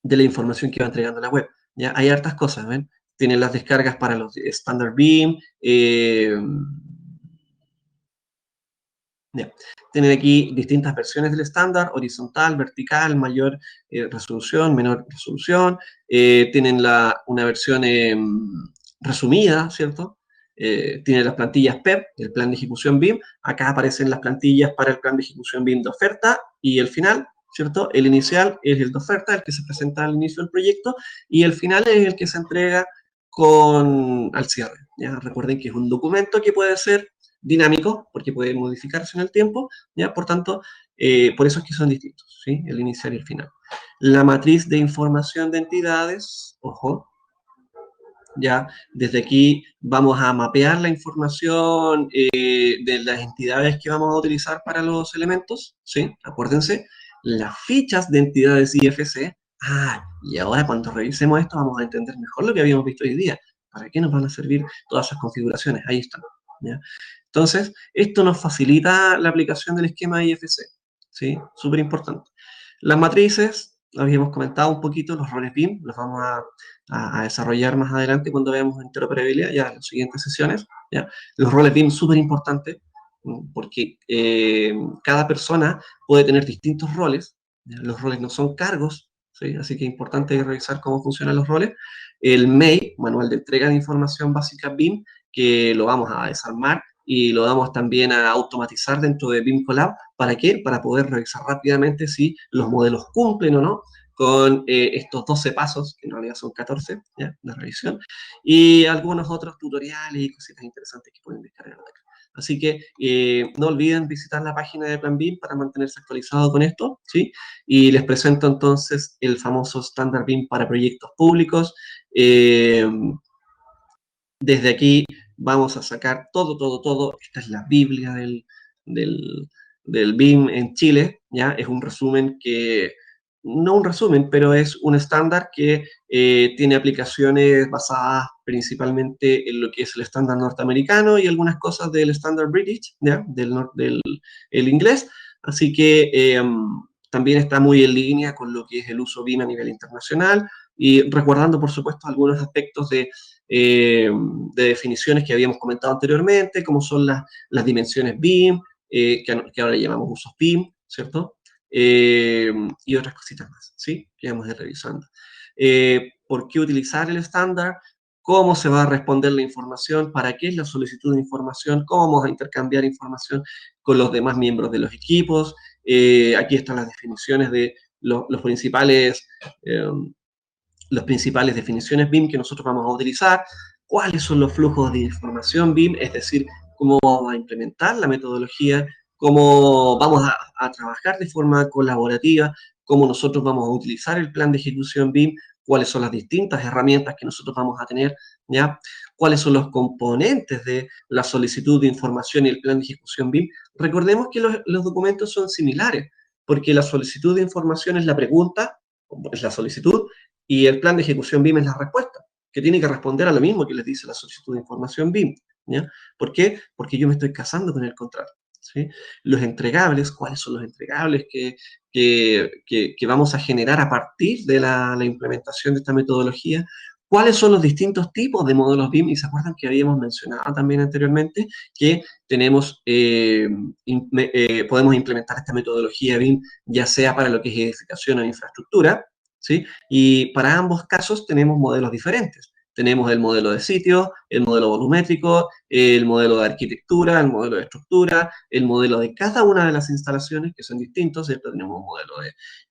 la información que va entregando la web. ¿Ya? Hay hartas cosas, ¿ven? Tienen las descargas para los Standard Beam, Ya. Tienen aquí distintas versiones del estándar, horizontal, vertical, mayor resolución, menor resolución. Tienen una versión resumida, ¿cierto? Tienen las plantillas PEP, el plan de ejecución BIM. Acá aparecen las plantillas para el plan de ejecución BIM de oferta y el final, ¿cierto? El inicial es el de oferta, el que se presenta al inicio del proyecto, y el final es el que se entrega al cierre. ¿Ya? Recuerden que es un documento que puede ser dinámico, porque puede modificarse en el tiempo, ¿ya? Por tanto, por eso es que son distintos, ¿sí? El inicial y el final. La matriz de información de entidades, ojo, ya desde aquí vamos a mapear la información de las entidades que vamos a utilizar para los elementos, ¿sí? Acuérdense, las fichas de entidades IFC. Y ahora cuando revisemos esto vamos a entender mejor lo que habíamos visto hoy día. ¿Para qué nos van a servir todas esas configuraciones? Ahí están, ¿ya? Entonces, esto nos facilita la aplicación del esquema IFC, ¿sí? Súper importante. Las matrices, habíamos comentado un poquito, los roles BIM, los vamos a desarrollar más adelante cuando veamos interoperabilidad, ya en las siguientes sesiones, ¿ya? Los roles BIM súper importantes, porque cada persona puede tener distintos roles, ¿ya? Los roles no son cargos, ¿sí? Así que es importante revisar cómo funcionan los roles. El MEI, Manual de Entrega de Información Básica BIM, que lo vamos a desarmar y lo vamos también a automatizar dentro de BIM Collab. ¿Para qué? Para poder revisar rápidamente si los modelos cumplen o no con estos 12 pasos, que en realidad son 14, ¿ya? De revisión, y algunos otros tutoriales y cositas interesantes que pueden descargar acá. Así que no olviden visitar la página de Plan BIM para mantenerse actualizado con esto, ¿sí? Y les presento entonces el famoso estándar BIM para proyectos públicos. Desde aquí vamos a sacar todo. Esta es la Biblia del, del BIM en Chile, ¿ya? Es un resumen no un resumen, pero es un estándar que tiene aplicaciones basadas principalmente en lo que es el estándar norteamericano y algunas cosas del estándar British, ¿ya? Del el inglés. Así que también está muy en línea con lo que es el uso BIM a nivel internacional y recordando, por supuesto, algunos aspectos de definiciones que habíamos comentado anteriormente, como son las dimensiones BIM, que ahora llamamos usos BIM, ¿cierto? Y otras cositas más, ¿sí? Que vamos a ir revisando. ¿Por qué utilizar el estándar? ¿Cómo se va a responder la información? ¿Para qué es la solicitud de información? ¿Cómo vamos a intercambiar información con los demás miembros de los equipos? Aquí están las definiciones de los principales las principales definiciones BIM que nosotros vamos a utilizar, cuáles son los flujos de información BIM, es decir, cómo vamos a implementar la metodología, cómo vamos a trabajar de forma colaborativa, cómo nosotros vamos a utilizar el plan de ejecución BIM, cuáles son las distintas herramientas que nosotros vamos a tener, ¿ya? Cuáles son los componentes de la solicitud de información y el plan de ejecución BIM. Recordemos que los documentos son similares, porque la solicitud de información es la pregunta, es la solicitud, y el plan de ejecución BIM es la respuesta, que tiene que responder a lo mismo que les dice la solicitud de información BIM, ¿ya? ¿Por qué? Porque yo me estoy casando con el contrato, ¿sí? Los entregables, ¿cuáles son los entregables que vamos a generar a partir de la implementación de esta metodología? ¿Cuáles son los distintos tipos de modelos BIM? Y se acuerdan que habíamos mencionado también anteriormente que podemos implementar esta metodología BIM ya sea para lo que es edificación o infraestructura, ¿sí? Y para ambos casos tenemos modelos diferentes. Tenemos el modelo de sitio, el modelo volumétrico, el modelo de arquitectura, el modelo de estructura, el modelo de cada una de las instalaciones que son distintos, ¿cierto? Tenemos un modelo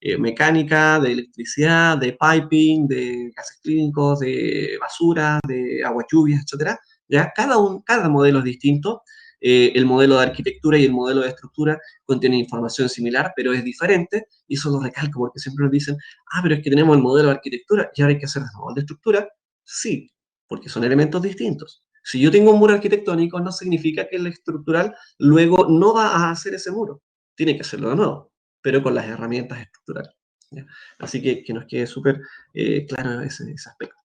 de mecánica, de electricidad, de piping, de gases clínicos, de basura, de agua lluvia, etcétera. ¿Ya? Cada modelo es distinto. El modelo de arquitectura y el modelo de estructura contienen información similar, pero es diferente, y eso lo recalco porque siempre nos dicen, pero es que tenemos el modelo de arquitectura y ahora hay que hacer el modelo de estructura. Sí, porque son elementos distintos. Si yo tengo un muro arquitectónico, no significa que el estructural luego no va a hacer ese muro. Tiene que hacerlo de nuevo, pero con las herramientas estructurales. ¿Ya? Así que nos quede súper claro ese aspecto.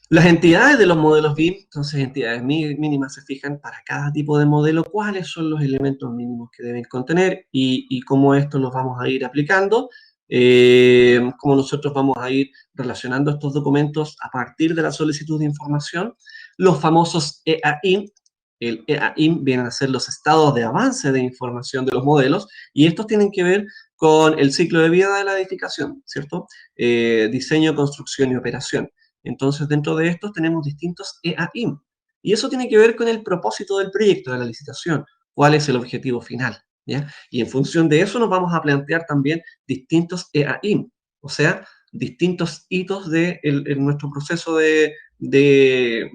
Las entidades de los modelos BIM, entonces entidades mínimas, se fijan para cada tipo de modelo cuáles son los elementos mínimos que deben contener y cómo estos los vamos a ir aplicando, cómo nosotros vamos a ir relacionando estos documentos a partir de la solicitud de información, los famosos EAI, el EAIM vienen a ser los estados de avance de información de los modelos, y estos tienen que ver con el ciclo de vida de la edificación, ¿cierto? Diseño, construcción y operación. Entonces, dentro de estos tenemos distintos EAIM. Y eso tiene que ver con el propósito del proyecto, de la licitación, cuál es el objetivo final, ¿ya? Y en función de eso nos vamos a plantear también distintos EAIM, o sea, distintos hitos de en nuestro proceso de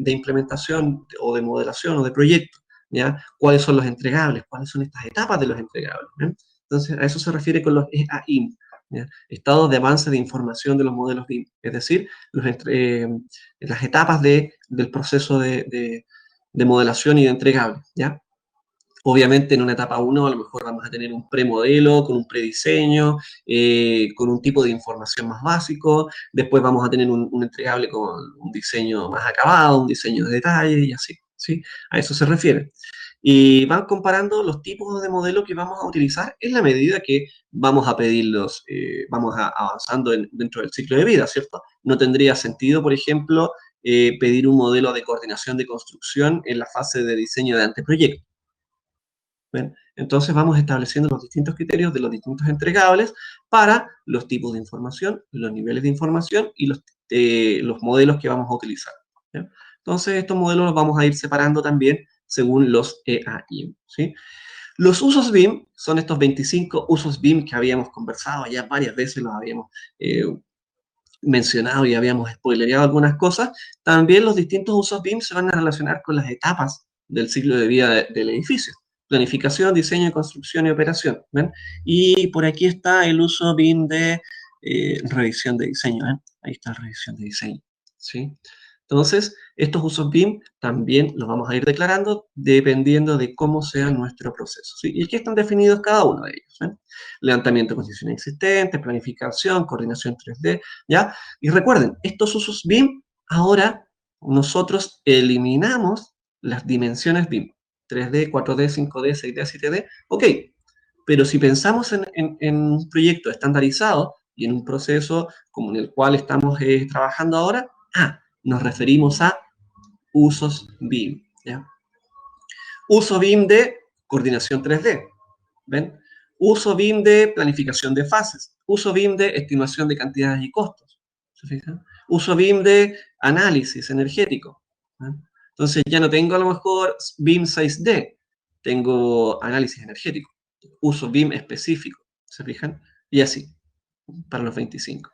implementación o de modelación o de proyecto, ¿ya? ¿Cuáles son los entregables? ¿Cuáles son estas etapas de los entregables? ¿Ya? Entonces, a eso se refiere con los EAIM, ¿ya? Estados de avance de información de los modelos BIM, es decir, las etapas del proceso de modelación y de entregable, ¿ya? Obviamente en una etapa 1 a lo mejor vamos a tener un premodelo con un prediseño, con un tipo de información más básico, después vamos a tener un entregable con un diseño más acabado, un diseño de detalle y así, ¿sí? A eso se refiere. Y van comparando los tipos de modelo que vamos a utilizar en la medida que vamos a pedirlos, avanzando dentro del ciclo de vida, ¿cierto? No tendría sentido, por ejemplo, pedir un modelo de coordinación de construcción en la fase de diseño de anteproyecto. ¿Ven? Entonces vamos estableciendo los distintos criterios de los distintos entregables para los tipos de información, los niveles de información y los modelos que vamos a utilizar, ¿ya? Entonces estos modelos los vamos a ir separando también según los EAIM, ¿sí? Los usos BIM son estos 25 usos BIM que habíamos conversado ya varias veces, los habíamos mencionado y habíamos spoilereado algunas cosas. También los distintos usos BIM se van a relacionar con las etapas del ciclo de vida del edificio. Planificación, diseño, construcción y operación, ¿ven? Y por aquí está el uso BIM de revisión de diseño, ¿ven? Ahí está la revisión de diseño, ¿sí? Entonces, estos usos BIM también los vamos a ir declarando dependiendo de cómo sea nuestro proceso, ¿sí? Y aquí están definidos cada uno de ellos, ¿ven? Levantamiento de condiciones existentes, planificación, coordinación 3D, ¿ya? Y recuerden, estos usos BIM, ahora nosotros eliminamos las dimensiones BIM. 3D, 4D, 5D, 6D, 7D, ok. Pero si pensamos en un proyecto estandarizado y en un proceso como en el cual estamos trabajando ahora, nos referimos a usos BIM, ¿ya? Uso BIM de coordinación 3D, ¿ven? Uso BIM de planificación de fases, uso BIM de estimación de cantidades y costos, ¿se fijan? Uso BIM de análisis energético, ¿ven? Entonces ya no tengo a lo mejor BIM 6D, tengo análisis energético, uso BIM específico, ¿se fijan? Y así, para los 25.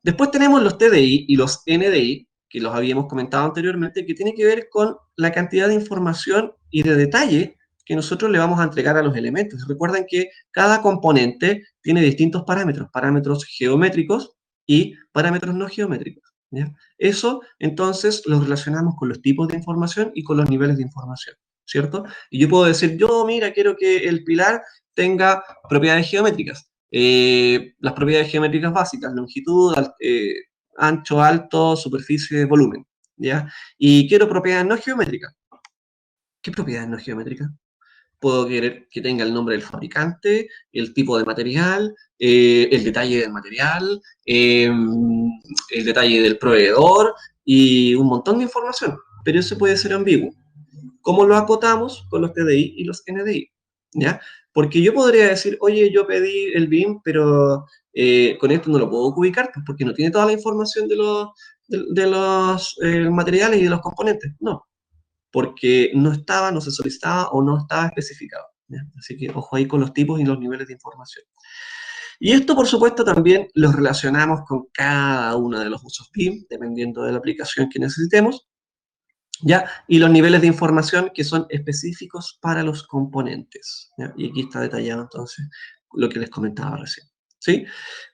Después tenemos los TDI y los NDI, que los habíamos comentado anteriormente, que tiene que ver con la cantidad de información y de detalle que nosotros le vamos a entregar a los elementos. Recuerden que cada componente tiene distintos parámetros, parámetros geométricos y parámetros no geométricos, ¿ya? Eso, entonces, lo relacionamos con los tipos de información y con los niveles de información, ¿cierto? Y yo puedo decir, mira, quiero que el pilar tenga propiedades geométricas. Las propiedades geométricas básicas, longitud, ancho, alto, superficie, volumen, ¿ya? Y quiero propiedades no geométricas. ¿Qué propiedades no geométricas? Puedo querer que tenga el nombre del fabricante, el tipo de material, el detalle del material, el detalle del proveedor y un montón de información, pero eso puede ser ambiguo. ¿Cómo lo acotamos? Con los TDI y los NDI, ¿ya? Porque yo podría decir, oye, yo pedí el BIM, pero con esto no lo puedo ubicar, pues porque no tiene toda la información de los materiales y de los componentes. No, porque no se solicitaba o no estaba especificado, ¿ya? Así que ojo ahí con los tipos y los niveles de información. Y esto, por supuesto, también lo relacionamos con cada uno de los usos BIM, dependiendo de la aplicación que necesitemos, ¿ya? Y los niveles de información que son específicos para los componentes, ¿ya? Y aquí está detallado entonces lo que les comentaba recién, ¿sí?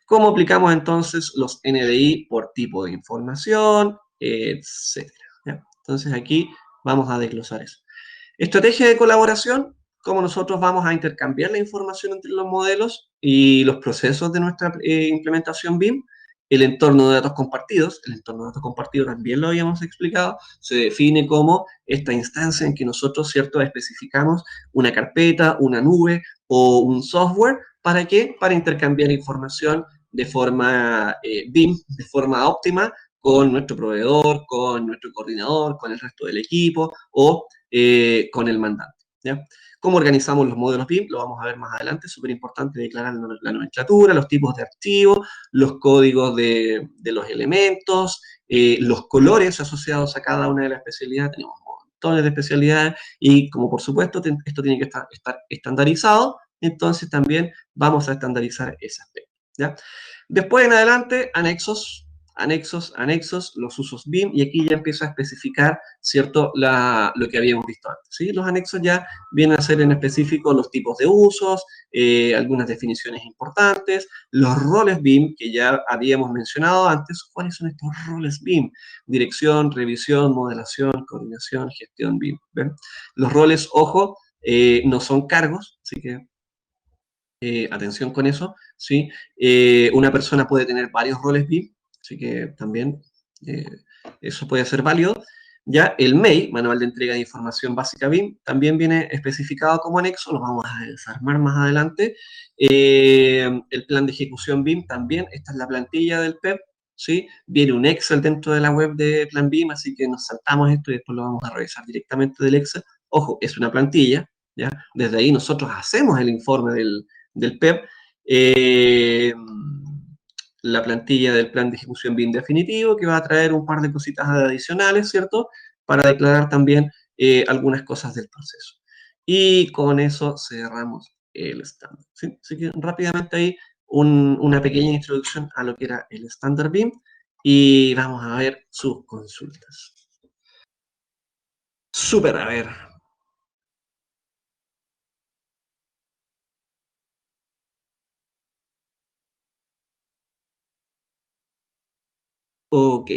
¿Cómo aplicamos entonces los NDI por tipo de información, etcétera, ¿ya? Entonces aquí vamos a desglosar eso. Estrategia de colaboración, cómo nosotros vamos a intercambiar la información entre los modelos y los procesos de nuestra implementación BIM. El entorno de datos compartidos, el entorno de datos compartidos también lo habíamos explicado, se define como esta instancia en que nosotros, ¿cierto?, especificamos una carpeta, una nube o un software, ¿para qué? Para intercambiar información de forma BIM, de forma óptima, con nuestro proveedor, con nuestro coordinador, con el resto del equipo, o con el mandante, ¿ya? ¿Cómo organizamos los modelos BIM? Lo vamos a ver más adelante, es súper importante declarar la nomenclatura, los tipos de archivos, los códigos de los elementos, los colores asociados a cada una de las especialidades, tenemos montones de especialidades y como por supuesto esto tiene que estar estandarizado, entonces también vamos a estandarizar ese aspecto, ¿ya? Después en adelante, anexos, anexos, los usos BIM, y aquí ya empiezo a especificar, ¿cierto?, lo que habíamos visto antes, ¿sí? Los anexos ya vienen a ser en específico los tipos de usos, algunas definiciones importantes, los roles BIM, que ya habíamos mencionado antes. ¿Cuáles son estos roles BIM? Dirección, revisión, modelación, coordinación, gestión BIM, ¿ven? Los roles, ojo, no son cargos, así que atención con eso, ¿sí? Una persona puede tener varios roles BIM, así que también eh, eso puede ser válido. Ya el MEI, Manual de Entrega de Información Básica BIM, también viene especificado como anexo, lo vamos a desarmar más adelante. El plan de ejecución BIM también, esta es la plantilla del PEP, ¿sí? Viene un Excel dentro de la web de Plan BIM, así que nos saltamos esto y después lo vamos a revisar directamente del Excel. Ojo, es una plantilla, ¿ya? Desde ahí nosotros hacemos el informe del PEP, la plantilla del plan de ejecución bien definitivo, que va a traer un par de cositas adicionales, ¿cierto? Para declarar también algunas cosas del proceso. Y con eso cerramos el estándar, ¿sí? Así que rápidamente ahí una pequeña introducción a lo que era el estándar BIM y vamos a ver sus consultas. Súper, a ver. Ok.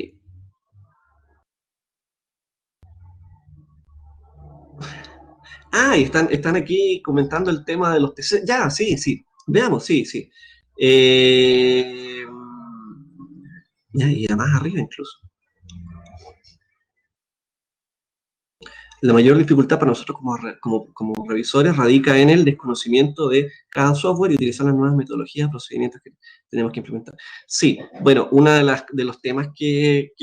Ah, y están aquí comentando el tema de los TC. Ya, sí, sí. Veamos, sí, sí. Eh, ya, y más arriba incluso. La mayor dificultad para nosotros como revisores radica en el desconocimiento de cada software y utilizar las nuevas metodologías, procedimientos que tenemos que implementar. Sí, bueno, uno de los temas que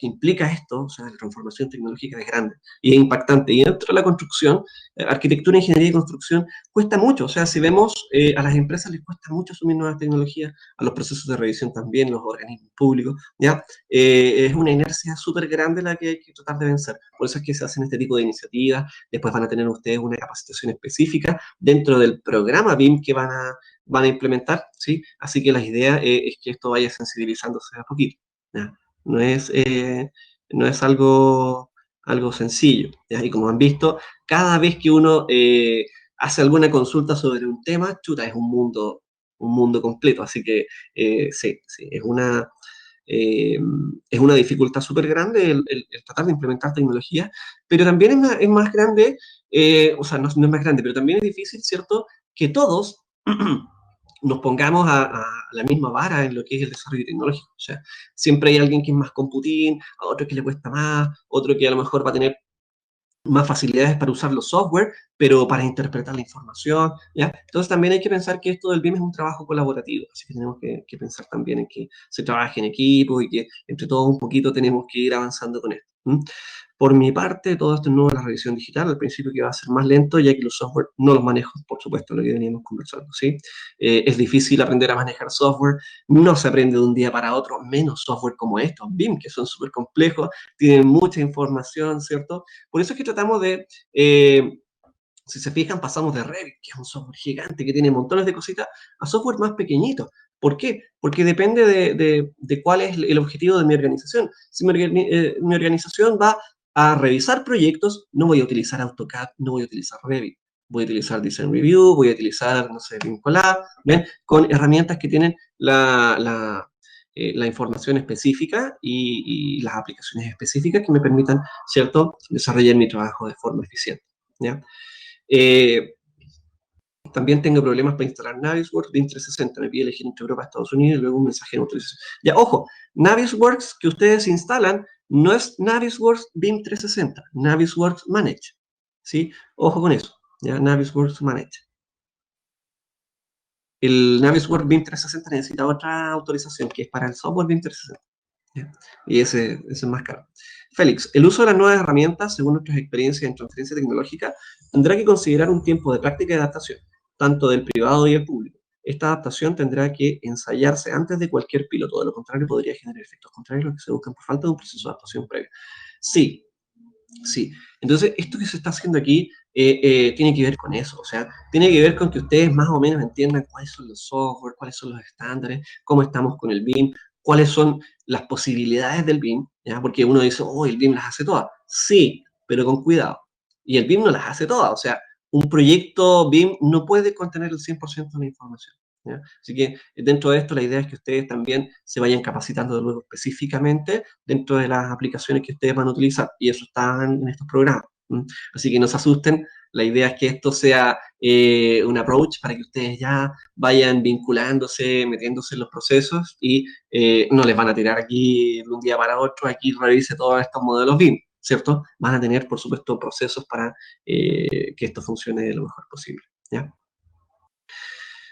implica esto, o sea, la transformación tecnológica es grande y es impactante. Y dentro de la construcción, arquitectura, ingeniería y construcción, cuesta mucho. O sea, si vemos, a las empresas les cuesta mucho asumir nuevas tecnologías, a los procesos de revisión también, los organismos públicos, ¿ya? Es una inercia súper grande la que hay que tratar de vencer. Por eso es que se hacen este tipo de iniciativas. Después van a tener ustedes una capacitación específica dentro del programa BIM que van a implementar, ¿sí? Así que la idea es que esto vaya sensibilizándose a poquito, ¿ya? No es, no es algo sencillo, ¿ya? Y como han visto, cada vez que uno hace alguna consulta sobre un tema, chuta, es un mundo completo. Así que sí, sí, eh, es una dificultad súper grande el tratar de implementar tecnología, pero también es más grande, o sea, no es más grande, pero también es difícil, ¿cierto?, que todos nos pongamos a la misma vara en lo que es el desarrollo tecnológico. O sea, siempre hay alguien que es más computín, a otro que le cuesta más, otro que a lo mejor va a tener más facilidades para usar los software, pero para interpretar la información, ¿ya? Entonces también hay que pensar que esto del BIM es un trabajo colaborativo, así que tenemos que pensar también en que se trabaje en equipo y que entre todos un poquito tenemos que ir avanzando con esto. ¿Mm? Por mi parte, todo esto es nuevo en la revisión digital, al principio que va a ser más lento, ya que los software no los manejo, por supuesto, lo que veníamos conversando, ¿sí? Es difícil aprender a manejar software, no se aprende de un día para otro, menos software como estos, BIM, que son súper complejos, tienen mucha información, ¿cierto? Por eso es que tratamos de, si se fijan, pasamos de Revit, que es un software gigante que tiene montones de cositas, a software más pequeñito. ¿Por qué? Porque depende de cuál es el objetivo de mi organización. Si mi organización va a revisar proyectos, no voy a utilizar AutoCAD, no voy a utilizar Revit. Voy a utilizar Design Review, voy a utilizar, no sé, Vincolab, ¿ven? Con herramientas que tienen la información específica y las aplicaciones específicas que me permitan, ¿cierto?, desarrollar mi trabajo de forma eficiente, ¿ya? Eh, También tengo problemas para instalar Navisworks BIM 360. Me pide elegir entre Europa y Estados Unidos y luego un mensaje de autorización. Ya, ojo, Navisworks que ustedes instalan no es Navisworks BIM 360, Navisworks Manage, ¿sí? Ojo con eso, ya, Navisworks Manage. El Navisworks BIM 360 necesita otra autorización que es para el software BIM 360. ¿Ya? Y ese es más caro. Félix, el uso de las nuevas herramientas, según nuestras experiencias en transferencia tecnológica, tendrá que considerar un tiempo de práctica y adaptación, tanto del privado y el público. Esta adaptación tendrá que ensayarse antes de cualquier piloto, de lo contrario podría generar efectos contrarios a los que se buscan por falta de un proceso de adaptación previo. Sí, sí. Entonces, esto que se está haciendo aquí tiene que ver con eso, o sea, tiene que ver con que ustedes más o menos entiendan cuáles son los software, cuáles son los estándares, cómo estamos con el BIM, cuáles son las posibilidades del BIM, ¿ya? Porque uno dice, oh, el BIM las hace todas. Sí, pero con cuidado. Y el BIM no las hace todas, o sea, un proyecto BIM no puede contener el 100% de la información. ¿Ya? Así que dentro de esto la idea es que ustedes también se vayan capacitando de luego específicamente dentro de las aplicaciones que ustedes van a utilizar, y eso está en estos programas. Así que no se asusten, la idea es que esto sea un approach para que ustedes ya vayan vinculándose, metiéndose en los procesos y no les van a tirar aquí de un día para otro, aquí revise todos estos modelos BIM, ¿cierto? Van a tener, por supuesto, procesos para que esto funcione de lo mejor posible, ¿ya?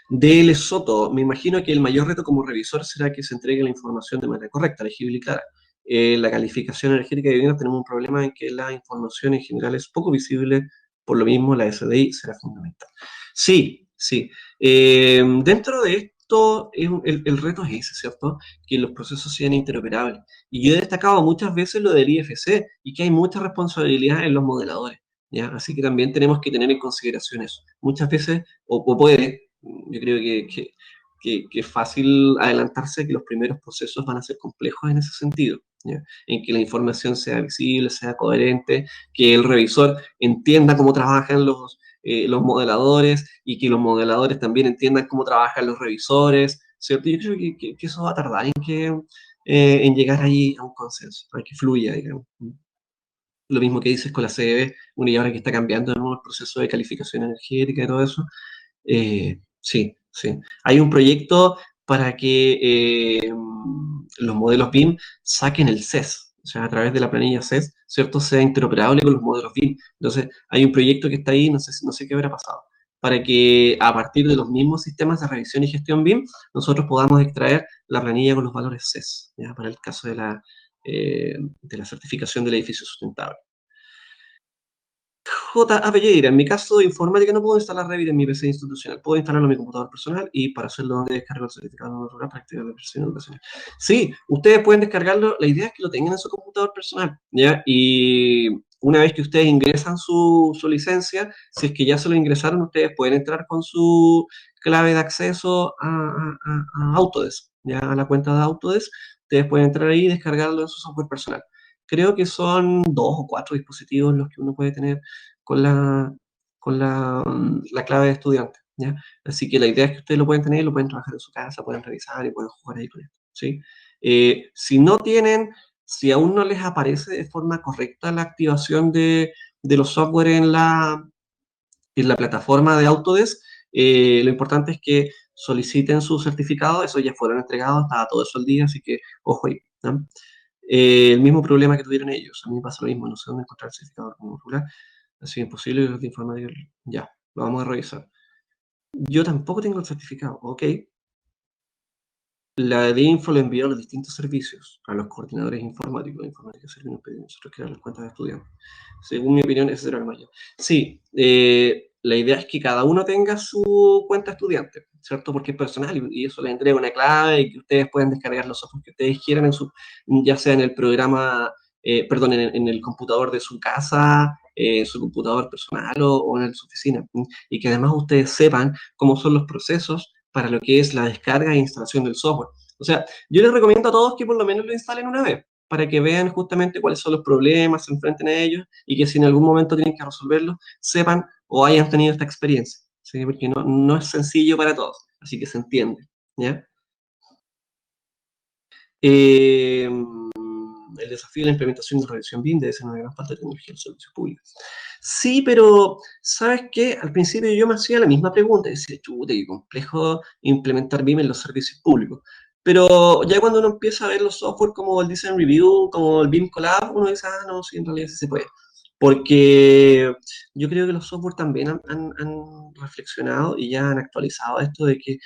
DL Soto, me imagino que el mayor reto como revisor será que se entregue la información de manera correcta, legible y clara. La calificación energética de viviendas tenemos un problema en que la información en general es poco visible, por lo mismo la SDI será fundamental. Sí, sí. Dentro de esto, el reto es ese, ¿cierto? Que los procesos sean interoperables. Y yo he destacado muchas veces lo del IFC y que hay mucha responsabilidad en los modeladores, ¿ya? Así que también tenemos que tener en consideración eso. Muchas veces, o puede, yo creo que es fácil adelantarse a que los primeros procesos van a ser complejos en ese sentido, ¿ya? En que la información sea visible, sea coherente, que el revisor entienda cómo trabajan los modeladores y que los modeladores también entiendan cómo trabajan los revisores, ¿cierto? Yo creo que eso va a tardar en llegar ahí a un consenso, a que fluya, digamos. Lo mismo que dices con la CDB, una y ahora que está cambiando, ¿no?, el proceso de calificación energética y todo eso. Sí, sí. Hay un proyecto para que los modelos BIM saquen el CES, o sea, a través de la planilla CES, ¿cierto? Sea interoperable con los modelos BIM. Entonces, hay un proyecto que está ahí, no sé qué habrá pasado, para que a partir de los mismos sistemas de revisión y gestión BIM, nosotros podamos extraer la planilla con los valores CES, ¿ya? Para el caso de la certificación del edificio sustentable. J. Pelleira, en mi caso de informática no puedo instalar Revit en mi PC institucional. Puedo instalarlo en mi computador personal y para hacerlo donde descargo el certificado de rural para activar la versión educacional. Sí, ustedes pueden descargarlo. La idea es que lo tengan en su computador personal, ¿ya? Y una vez que ustedes ingresan su licencia, si es que ya se lo ingresaron, ustedes pueden entrar con su clave de acceso a Autodesk, ¿ya? A la cuenta de Autodesk. Ustedes pueden entrar ahí y descargarlo en su software personal. Creo que son 2 o 4 dispositivos los que uno puede tener con la clave de estudiante, ¿ya? Así que la idea es que ustedes lo pueden tener, lo pueden trabajar en su casa, pueden revisar y pueden jugar ahí con esto, ¿sí? Si no tienen, si aún no les aparece de forma correcta la activación de los software en la plataforma de Autodesk, lo importante es que soliciten su certificado, esos ya fueron entregados, estaba todo eso al día, así que ojo ahí, ¿no? El mismo problema que tuvieron ellos, a mí me pasa lo mismo, no sé dónde encontrar el certificado como regular, así imposible de informática. Ya, lo vamos a revisar. Yo tampoco tengo el certificado, ok. La de Info lo envió a los distintos servicios, a los coordinadores informáticos. De informática sirve nos pedimos nosotros crear las cuentas de estudiantes. Según mi opinión, ese será el mayor. Sí, la idea es que cada uno tenga su cuenta estudiante, ¿cierto? Porque es personal y eso les entrega una clave y que ustedes pueden descargar los software que ustedes quieran, ya sea en el programa, perdón, en el computador de su casa, en su computador personal o en su oficina. Y que además ustedes sepan cómo son los procesos para lo que es la descarga e instalación del software. O sea, yo les recomiendo a todos que por lo menos lo instalen una vez, para que vean justamente cuáles son los problemas, se enfrenten a ellos, y que si en algún momento tienen que resolverlos, sepan o hayan tenido esta experiencia, ¿sí? Porque no es sencillo para todos, así que se entiende, ¿ya? El desafío de la implementación de revisión BIM debe ser una gran falta de tecnología en los servicios públicos. Sí, pero, ¿sabes qué? Al principio yo me hacía la misma pregunta, decía, chuta, qué complejo implementar BIM en los servicios públicos. Pero ya cuando uno empieza a ver los software como el Design Review, como el BIM Collab, uno dice, ah, no, sí, en realidad sí se puede. Porque yo creo que los software también han reflexionado y ya han actualizado esto de que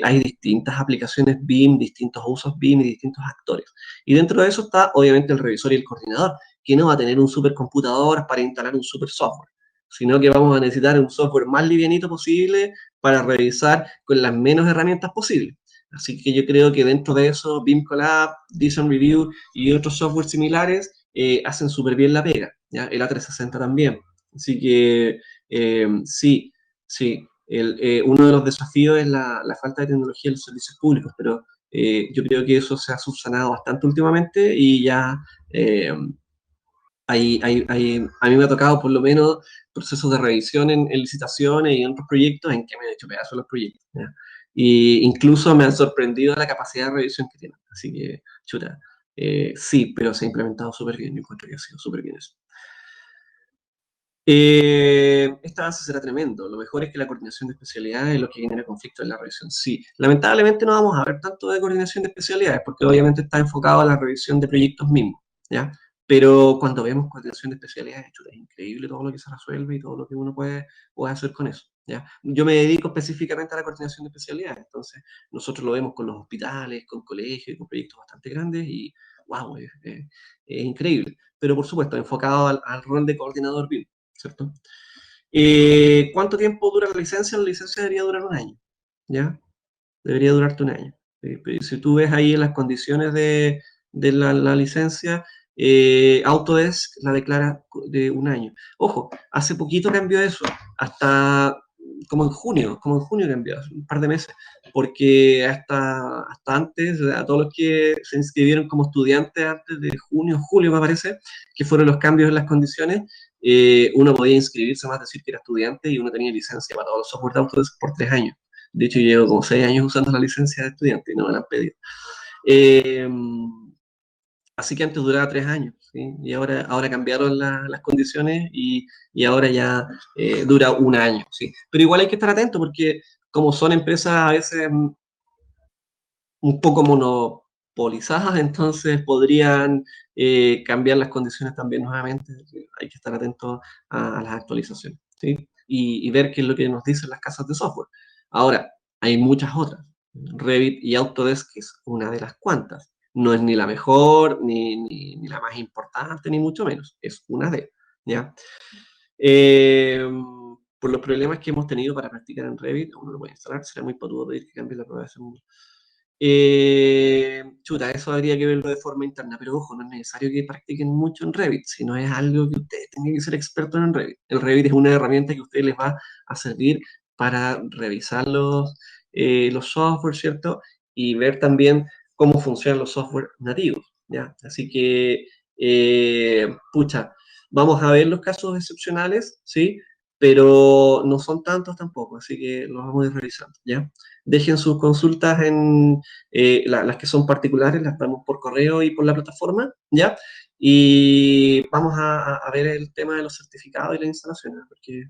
hay distintas aplicaciones BIM, distintos usos BIM y distintos actores. Y dentro de eso está, obviamente, el revisor y el coordinador, que no va a tener un supercomputador para instalar un super software, sino que vamos a necesitar un software más livianito posible para revisar con las menos herramientas posibles. Así que yo creo que dentro de eso, BIM Collab, Design Review y otros software similares hacen súper bien la pega, ¿ya? El A360 también. Así que sí, sí. Uno de los desafíos es la falta de tecnología en los servicios públicos, pero yo creo que eso se ha subsanado bastante últimamente y ya eh, a mí me ha tocado por lo menos procesos de revisión en licitaciones y en otros proyectos en que me han hecho pedazos los proyectos, ¿ya? Y incluso me han sorprendido la capacidad de revisión que tienen. Así que, chuta, sí, pero se ha implementado súper bien. Yo encuentro que ha sido súper bien eso. Esta base será tremendo. Lo mejor es que la coordinación de especialidades es lo que genera conflicto en la revisión. Sí, lamentablemente no vamos a ver tanto de coordinación de especialidades porque obviamente está enfocado a la revisión de proyectos mismos, ¿ya? Pero cuando vemos coordinación de especialidades, chuta, es increíble todo lo que se resuelve y todo lo que uno puede hacer con eso, ¿ya? Yo me dedico específicamente a la coordinación de especialidades, entonces nosotros lo vemos con los hospitales, con colegios, con proyectos bastante grandes y wow, es increíble. Pero por supuesto, enfocado al rol de coordinador BIM. ¿Cierto? ¿Cuánto tiempo dura la licencia? La licencia debería durar un año, ¿ya? Debería durarte un año. Si tú ves ahí las condiciones de la licencia, Autodesk la declara de un año. Ojo, hace poquito cambió eso, hasta como en junio cambió, hace un par de meses, porque hasta antes, a todos los que se inscribieron como estudiantes antes de junio, julio me parece, que fueron los cambios en las condiciones, uno podía inscribirse más, decir que era estudiante y uno tenía licencia para todos los software de Autodesk por 3 años. De hecho, llevo como 6 años usando la licencia de estudiante y no me la han pedido. Eh, Así que antes duraba 3 años, ¿sí? Y ahora cambiaron las condiciones y ahora ya dura un año, ¿sí? Pero igual hay que estar atento porque como son empresas a veces un poco monopolizadas, entonces podrían cambiar las condiciones también nuevamente. Hay que estar atento a las actualizaciones, ¿sí? Y ver qué es lo que nos dicen las casas de software. Ahora, hay muchas otras. Revit y Autodesk es una de las cuantas. No es ni la mejor, ni la más importante, ni mucho menos. Es una de, ¿ya? Eh, por los problemas que hemos tenido para practicar en Revit, uno lo puede instalar, será muy patudo pedir que cambie la prueba de segundo. Chuta, eso habría que verlo de forma interna, pero ojo, no es necesario que practiquen mucho en Revit, si no es algo que ustedes tengan que ser expertos en Revit. El Revit es una herramienta que a ustedes les va a servir para revisar los software, ¿cierto? Y ver también cómo funcionan los software nativos, ¿ya? Así que, pucha, vamos a ver los casos excepcionales, ¿sí? Pero no son tantos tampoco, así que los vamos a ir revisando, ¿ya? Dejen sus consultas las que son particulares, las damos por correo y por la plataforma, ¿ya? Y vamos a ver el tema de los certificados y las instalaciones, porque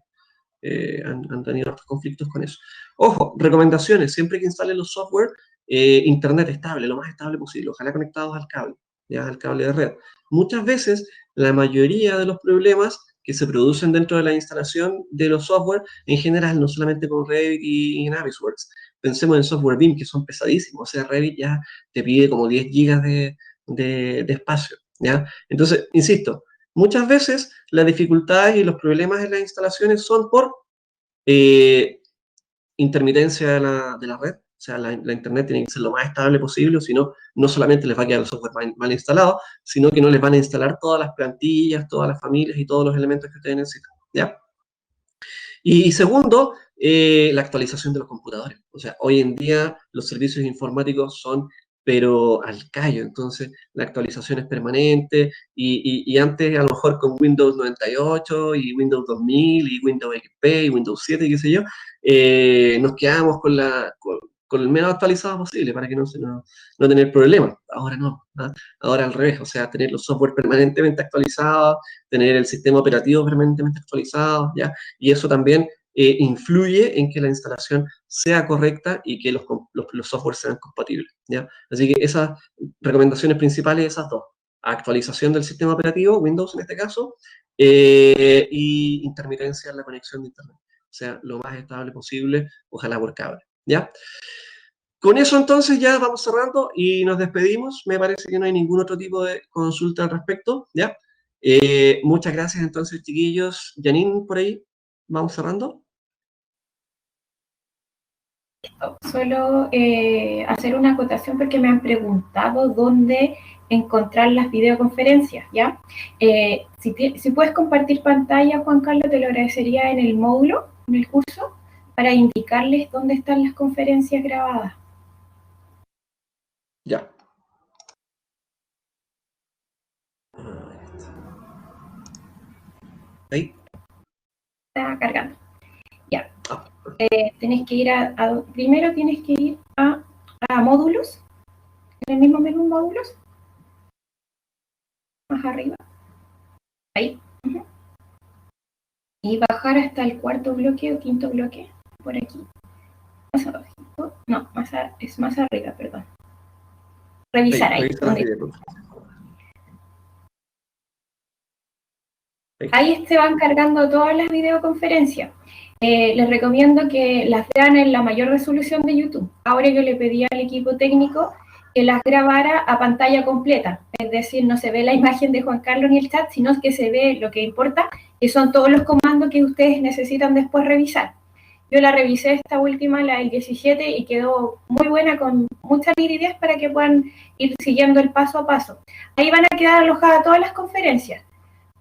han tenido otros conflictos con eso. Ojo, recomendaciones, siempre que instalen los software, internet estable, lo más estable posible, ojalá conectados al cable, ya al cable de red. Muchas veces, la mayoría de los problemas que se producen dentro de la instalación de los software, en general, no solamente con Revit y Navisworks, pensemos en software BIM, que son pesadísimos, o sea, Revit ya te pide como 10 gigas de espacio, ¿ya? Entonces, insisto, muchas veces las dificultades y los problemas en las instalaciones son por eh, intermitencia de la red, o sea, la internet tiene que ser lo más estable posible, o si no, no solamente les va a quedar el software mal instalado, sino que no les van a instalar todas las plantillas, todas las familias y todos los elementos que ustedes necesitan, ¿ya? Y segundo, la actualización de los computadores. O sea, hoy en día los servicios informáticos son, pero al callo. Entonces, la actualización es permanente y antes a lo mejor con Windows 98 y Windows 2000 y Windows XP y Windows 7 y qué sé yo, nos quedamos con el menos actualizado posible para que no tener problemas. Ahora no, ¿ah? Ahora al revés, o sea, tener los software permanentemente actualizados, tener el sistema operativo permanentemente actualizado, ¿ya? Y eso también influye en que la instalación sea correcta y que los softwares sean compatibles, ¿ya? Así que esas recomendaciones principales, esas dos. Actualización del sistema operativo, Windows en este caso, y intermitencia en la conexión de Internet. O sea, lo más estable posible, ojalá por cable, ¿ya? Con eso entonces ya vamos cerrando y nos despedimos. Me parece que no hay ningún otro tipo de consulta al respecto, ¿ya? Muchas gracias entonces, chiquillos. Janine, por ahí, vamos cerrando. Solo hacer una acotación porque me han preguntado dónde encontrar las videoconferencias, ¿ya? Si puedes compartir pantalla, Juan Carlos, te lo agradecería en el módulo, en el curso, para indicarles dónde están las conferencias grabadas. Ya. Ahí. Está cargando. Ya. Tienes que ir primero tienes que ir a módulos, en el mismo menú módulos, más arriba. Ahí. Y bajar hasta el cuarto bloque o quinto bloque, por aquí. Más abajito. No, es más arriba, perdón. Revisar ahí. Ahí se van cargando todas las videoconferencias. Les recomiendo que las vean en la mayor resolución de YouTube. Ahora yo le pedí al equipo técnico que las grabara a pantalla completa. Es decir, no se ve la imagen de Juan Carlos ni el chat, sino que se ve lo que importa, que son todos los comandos que ustedes necesitan después revisar. Yo la revisé esta última, la del 17, y quedó muy buena, con muchas nitidez para que puedan ir siguiendo el paso a paso. Ahí van a quedar alojadas todas las conferencias,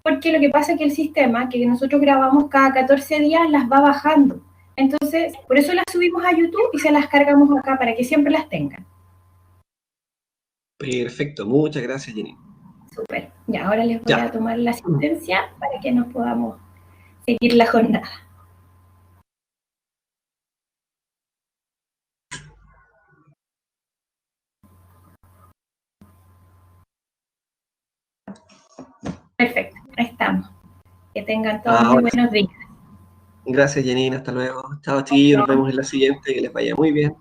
porque lo que pasa es que el sistema que nosotros grabamos cada 14 días las va bajando. Entonces, por eso las subimos a YouTube y se las cargamos acá para que siempre las tengan. Perfecto, muchas gracias, Jenny. Súper. Ya, ahora les voy a tomar la asistencia para que nos podamos seguir la jornada. Perfecto, ahí estamos. Que tengan todos muy buenos días. Gracias, Janine. Hasta luego. Chao, chiquillos. Nos vemos en la siguiente. Que les vaya muy bien.